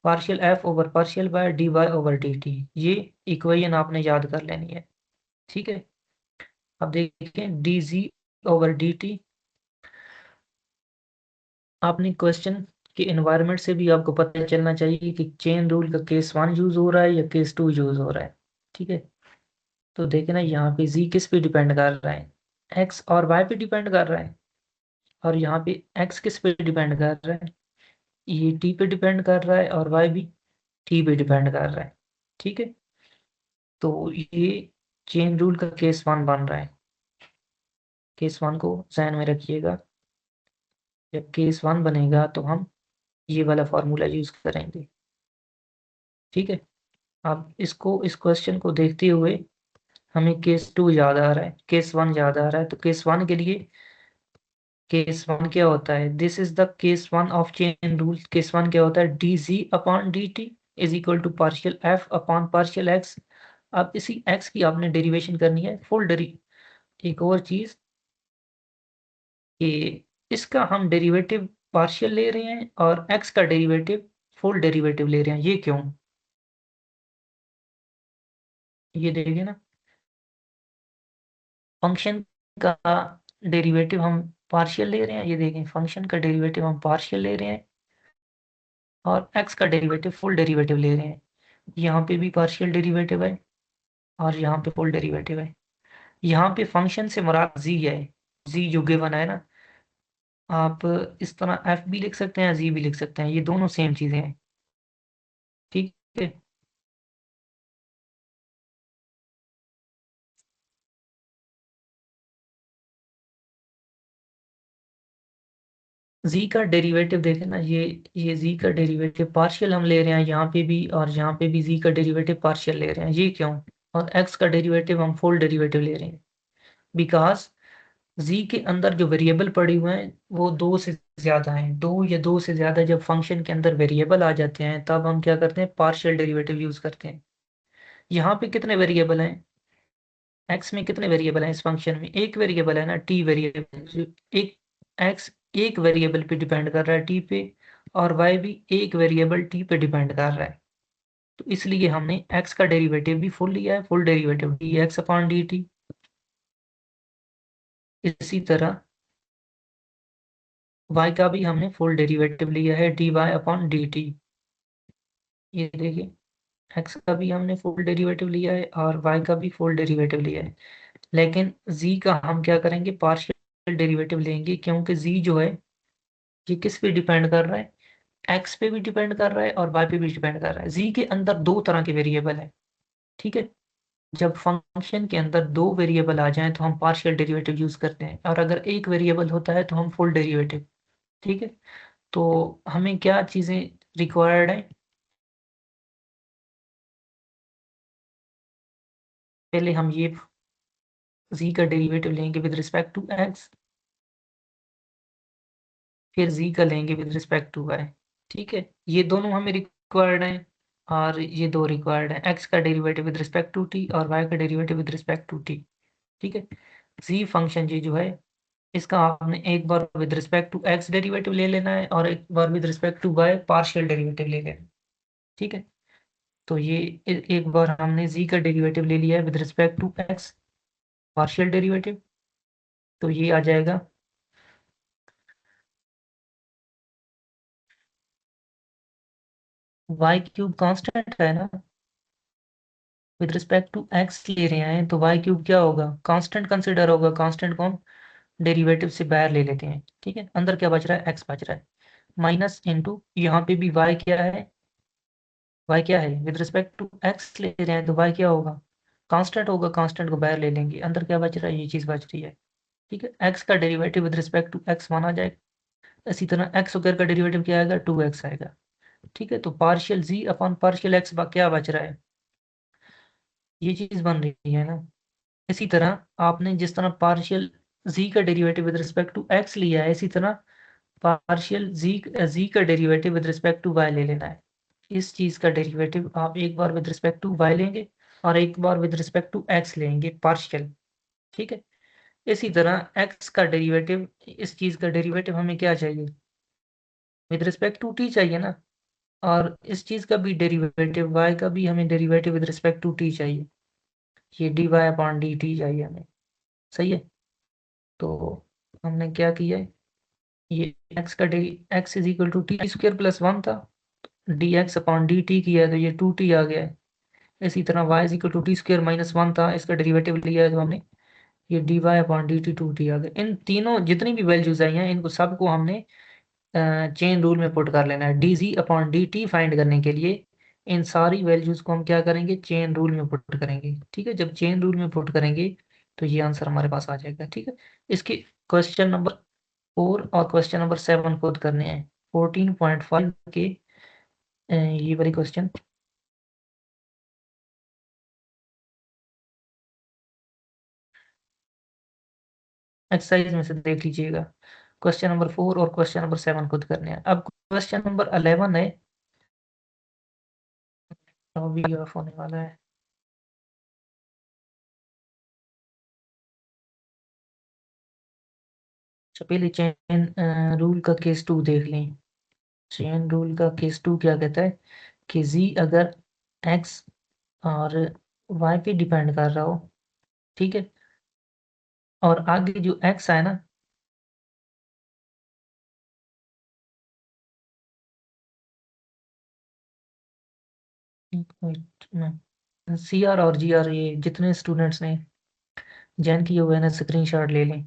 partial f over partial y d y over d t, ये इक्वेशन आपने याद कर लेनी है। ठीक है, अब देखें d g over d t, आपने क्वेश्चन के एनवायरनमेंट से भी आपको पता चलना चाहिए कि चेन रूल का केस 1 यूज हो रहा है या केस 2 यूज हो रहा है। ठीक है, तो देखें ना, यहाँ पे z किस पे डिपेंड कर रहा है, x और y पे डिपेंड कर रहा है, और यहाँ पे x किस पे डिपेंड कर रहा है, ये t पे डिपेंड कर रहा है, और y भी t पे डिपेंड कर रहा है। ठीक है, तो ये चेन रूल का केस 1 बन रहा है। केस 1 को ध्यान में रखिएगा। जब केस 1 बनेगा तो हम ये वाला फॉर्मूला यूज करेंगे, ठीक है। अब इस क्वेश्चन को देखते हुए हमें केस 2 याद आ रहा है, केस 1 याद आ रहा है, तो केस 1 के लिए केस 1 क्या होता है, this is the case 1 of chain rule. Case 1 क्या होता है, d g upon d t is equal to partial f upon partial x. अब इसी एक्स की आपने डेरिवेशन करनी है फुल एक और चीज कि इसका हम डेरिवेटिव पार्शियल ले रहे हैं और एक्स का डेरिवेटिव फुल डेरिवेटिव ले रहे हैं, ये क्यों, ये देखिए ना, फंक्शन का डेरिवेटिव हम पार्शियल ले रहे हैं, ये देखें फंक्शन का डेरिवेटिव हम पार्शियल ले रहे हैं और एक्स का डेरिवेटिव फुल डेरिवेटिव ले रहे हैं। यहाँ पे भी पार्शियल डेरिवेटिव है और यहाँ पे फुल डेरिवेटिव है। यहाँ पे फंक्शन से मुराद जी है, जी जो गिवन है ना, आप इस तरह एफ भी लिख सकते हैं, जी भी लिख सकते हैं, ये दोनों सेम चीजें हैं, ठीक है। जी का डेरिवेटिव देखें ना, ये जी का डेरिवेटिव पार्शियल हम ले रहे हैं यहाँ पे भी और यहाँ पे भी जी का डेरिवेटिव पार्शियल ले रहे हैं, ये क्यों, और एक्स का डेरिवेटिव हम फुल डेरिवेटिव ले रहे हैं, बिकॉज जी के अंदर जो वेरिएबल पड़े हुए हैं वो दो से ज्यादा हैं, दो या दो से ज्यादा जब फंक्शन के अंदर वेरिएबल आ जाते हैं तब हम क्या करते हैं, पार्शियल डेरिवेटिव यूज करते हैं। यहाँ पे कितने वेरिएबल हैं, एक्स में कितने वेरिएबल हैं, इस फंक्शन में एक वेरिएबल है ना, टी वेरिएबल, एक एक्स एक वेरिएबल पे डिपेंड कर रहा है टी पे, और वाई भी एक वेरिएबल टी पे डिपेंड कर रहा है, तो इसलिए हमने एक्स का डेरिवेटिव भी फुल लिया है, full derivative D x upon d T. इसी तरह y का भी हमने फुल डेरिवेटिव लिया है d y upon d t, ये देखिए x का भी हमने फुल डेरिवेटिव लिया है और y का भी फुल डेरिवेटिव लिया है, लेकिन z का हम क्या करेंगे, पार्शियल डेरिवेटिव लेंगे, क्योंकि z जो है ये किस पे डिपेंड कर रहा है, x पे भी डिपेंड कर रहा है और y पे भी डिपेंड कर रहा है। z के अंदर दो तरह के वेरिएबल है, ठीक है। जब फंक्शन के अंदर दो वेरिएबल आ जाएं तो हम पार्शियल डेरिवेटिव यूज करते हैं, और अगर एक वेरिएबल होता है तो हम फुल डेरिवेटिव, ठीक है। तो हमें क्या चीजें रिक्वायर्ड है, पहले हम ये z का डेरिवेटिव लेंगे विद रिस्पेक्ट टू x, फिर z का लेंगे विद रिस्पेक्ट टू y, ठीक है। ये दोनों हमें रिक्वायर्ड हैं और ये दो रिक्वायर्ड हैं, x का derivative with respect to t और y का derivative with respect to t, ठीक है। z फंक्शन जी जो है इसका आपने एक बार with respect to x derivative ले लेना है और एक बार with respect to y partial derivative ले लेना है, ठीक है। तो ये एक बार हमने z का डेरिवेटिव ले लिया है with respect to x partial derivative, तो ये आ जाएगा y क्यूब कांस्टेंट है ना, विद रिस्पेक्ट टू x ले रहे हैं तो y क्यूब क्या होगा, कांस्टेंट कंसिडर होगा, कांस्टेंट को हम डेरिवेटिव से बाहर ले लेते हैं, ठीक है। अंदर क्या बच रहा है, x बच रहा है, माइनस इंटू यहाँ पे भी y क्या है, y क्या है विद रिस्पेक्ट टू x ले रहे हैं तो y क्या होगा, कांस्टेंट होगा, कांस्टेंट को बाहर ले लेंगे, अंदर क्या बच रहा है, ये चीज बच रही है, ठीक है। x का derivative with respect to x माना जाएगा, इसी तरह x स्क्वायर का डेरिवेटिव क्या आएगा, 2x आएगा, ठीक है। तो partial z upon partial x क्या बच रहा है, ये चीज बन रही है ना। इसी तरह आपने जिस तरह पार्शियल z का derivative with respect to x लिया है, इसी तरह पार्शियल z का derivative with respect to y ले लेना है। इस चीज का डेरिवेटिव आप एक बार विद रिस्पेक्ट टू y लेंगे और एक बार विद रिस्पेक्ट टू x लेंगे पार्शियल, ठीक है। इसी तरह x का डेरिवेटिव, इस चीज का डेरिवेटिव हमें क्या चाहिए, विद रिस्पेक्ट टू t चाहिए ना, और इस चीज का भी डेरिवेटिव y का भी हमें derivative with respect to t चाहिए, ये dy अपॉन dt चाहिए हमें, सही है। तो हमने क्या किया है, ये x का x is equal to t square plus 1 था, d x upon d t किया है तो ये 2t आ गया है। इसी तरह y is equal to t square minus 1 था, इसका डेरिवेटिव लिया है तो हमने ये d y upon d t 2t आ गया। इन तीनों जितनी भी वैल्यूज आई हैं इनको सबको हमने चेन रूल में पुट कर लेना है, d g upon d T find करने के लिए इन सारी वैल्यूज को हम क्या करेंगे, चेन रूल में पुट करेंगे, ठीक है। जब चेन रूल में पुट करेंगे तो ये आंसर हमारे पास आ जाएगा। ठीक है, इसके क्वेश्चन नंबर 4 और क्वेश्चन नंबर 7 खुद करने हैं। 14.5 के ये वाली क्वेश्चन एक्सरसाइज में से देख लीजिएगा। क्वेश्चन नंबर 4 और क्वेश्चन नंबर 7 खुद करने हैं। अब क्वेश्चन नंबर 11 है, अभी ऑफ होने वाला है। अच्छा, पहले चेन रूल का केस 2 देख लें। चेन रूल का केस 2 क्या कहता है कि z अगर x और y पे डिपेंड कर रहा हो, ठीक है, और आगे जो x है ना, सी आर और जी आर, ये जितने स्टूडेंट्स ने ज्वाइन किए हुए हैं ना, स्क्रीनशॉट ले लें।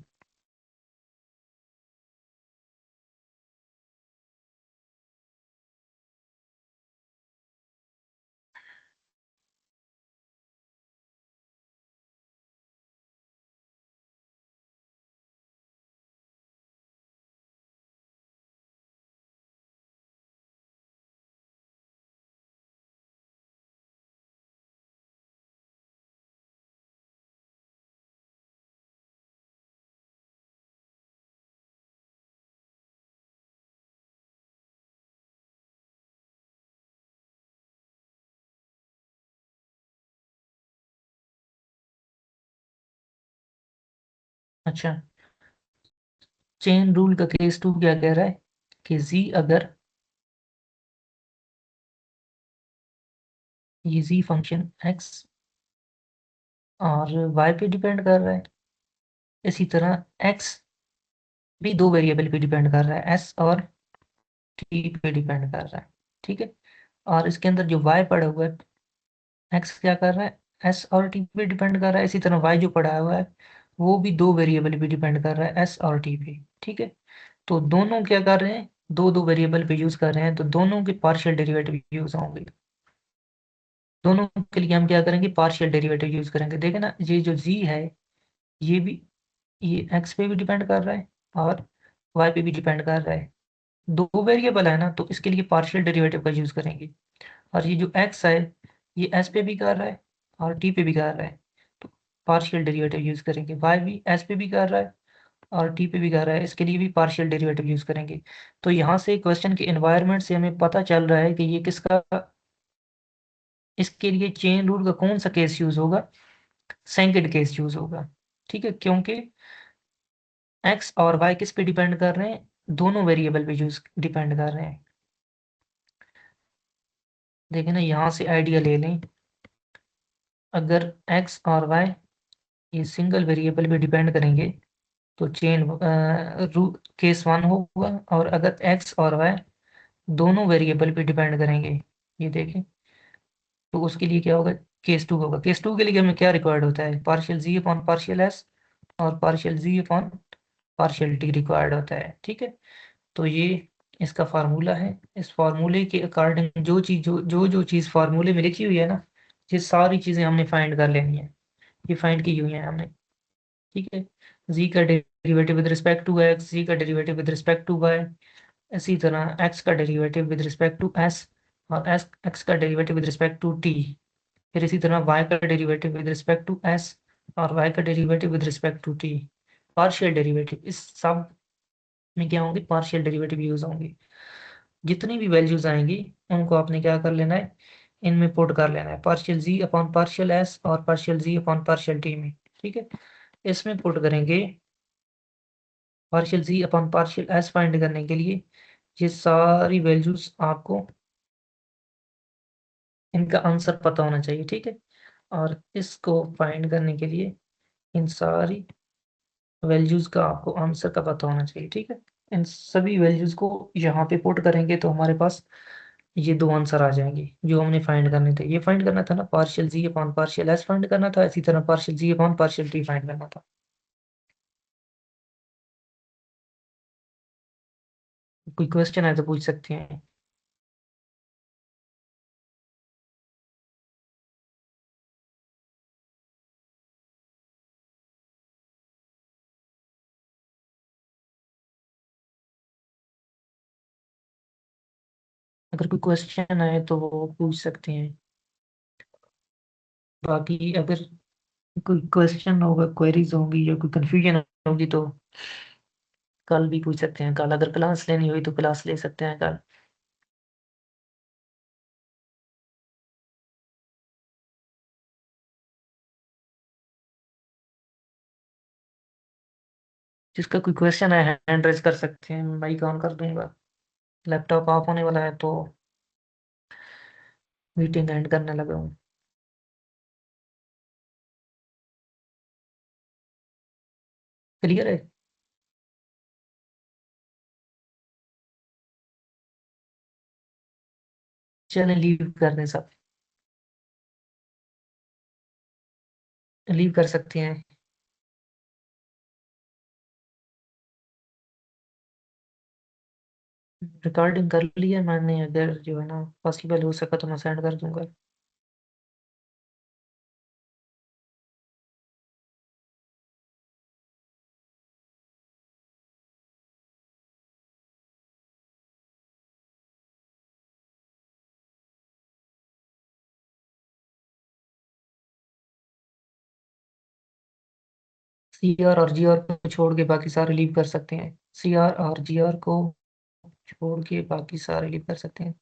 अच्छा, चेन रूल का केस 2 क्या कह रहा है कि z अगर ये z फंक्शन x और y पे डिपेंड कर रहा है, इसी तरह x भी दो वेरिएबल पे डिपेंड कर रहा है, s और t पे डिपेंड कर रहा है। ठीक है, और इसके अंदर जो y पड़ा हुआ है, x क्या कर रहा है, s और t पे डिपेंड कर रहा है। इसी तरह y जो पड़ा हुआ है वो भी दो वेरिएबल पे डिपेंड कर रहा है, s और t पे। ठीक है, तो दोनों क्या कर रहे हैं, दो दो वेरिएबल पे यूज कर रहे हैं, तो दोनों के पार्शियल डेरिवेटिव यूज होंगे। दोनों के लिए हम क्या करेंगे, पार्शियल डेरिवेटिव यूज करेंगे। देखें ना, ये जो g है ये भी, ये x पे भी डिपेंड कर रहा है और y पे भी डिपेंड कर रहा है। दो वेरिएबल है ना, तो इसके लिए पार्शियल डेरिवेटिव का यूज करेंगे। और ये जो x है ये s पे भी कर रहा है और t पे भी कर रहा है, तो पार्शियल डेरिवेटिव यूज करेंगे। y भी s पे भी कर रहा है और t पे भी कर रहा है, इसके लिए भी पार्शियल डेरिवेटिव यूज करेंगे। तो यहाँ से क्वेश्चन के एनवायरनमेंट से हमें पता चल रहा है कि ये किसका, इसके लिए चेन रूल का कौन सा केस यूज होगा, सेकंड केस यूज होगा। ठीक है, क्योंकि x और y किस पे डिपेंड कर रहे हैं, दोनों वेरिएबल पे यूज डिपेंड कर रहे हैं। देखें ना, यहाँ से आइडिया ले लें, अगर x और y ये सिंगल वेरिएबल पे डिपेंड करेंगे तो चेन केस 1 होगा, और अगर x और y दोनों वेरिएबल पे डिपेंड करेंगे, ये देखें, तो उसके लिए क्या होगा, केस 2 होगा। केस 2 के लिए हमें क्या रिक्वायर्ड होता है, partial z upon partial s और partial z upon partial t required होता है। ठीक है, तो ये इसका फार्मूला है। इस फार्मूले के अकॉर्डिंग जो चीज जो चीज़ फार्मूले में लिखी हुई है ना, ये सारी चीज़ें हमने फाइंड कर लेनी है, ये फाइंड की हुई है हमने। ठीक है, z का derivative with respect to x, z का derivative with respect to y, इसी तरह x का derivative with respect to s और x का derivative with respect to t, फिर इसी तरह y का derivative with respect to s और y का derivative with respect to t। Partial derivative, इस सब में क्या होंगे, पार्शियल डेरिवेटिव यूज होंगे। जितनी भी वैल्यूज आएंगी उनको आपने क्या कर लेना है, इनमें पुट कर लेना है, partial z upon partial s और partial z upon partial t में। ठीक है, इसमें पुट करेंगे partial z upon partial s find करने के लिए ये सारी वैल्यूज आपको, इनका आंसर पता होना चाहिए। ठीक है, और इसको फाइंड करने के लिए इन सारी वैल्यूज का आपको आंसर का पता होना चाहिए। ठीक है, इन सभी वैल्यूज को यहाँ पे पुट करेंगे तो हमारे पास ये दो आंसर आ जाएंगे जो हमने फाइंड करने थे। ये फाइंड करना था ना, partial z upon partial s find करना था, इसी तरह partial z upon partial t find करना था। कोई क्वेश्चन है तो पूछ सकते हैं। अगर कोई क्वेश्चन आए तो वो पूछ सकते हैं। बाकी अगर कोई क्वेश्चन होगा, क्वेरीज होंगी या कोई कंफ्यूजन होगी तो कल भी पूछ सकते हैं। कल अगर क्लास लेनी हुई तो क्लास ले सकते हैं कल। जिसका कोई क्वेश्चन है हैंड रेज कर सकते हैं, मैं माइक ऑन कर दूंगा। लैपटॉप ऑफ होने वाला है तो मीटिंग एंड करने लगा हूँ। क्लियर है? चलें लीव कर दें सब। लीव कर सकते हैं। रिकॉर्डिंग कर लिया मैंने, अगर जो है ना पॉसिबल हो सका तो मैं सेंड कर दूंगा। सी आर और जी आर को छोड़ के बाकी सारे लीव कर सकते हैं। सी आर और जी आर को छोड़ के बाकी सारे लीव कर सकते हैं।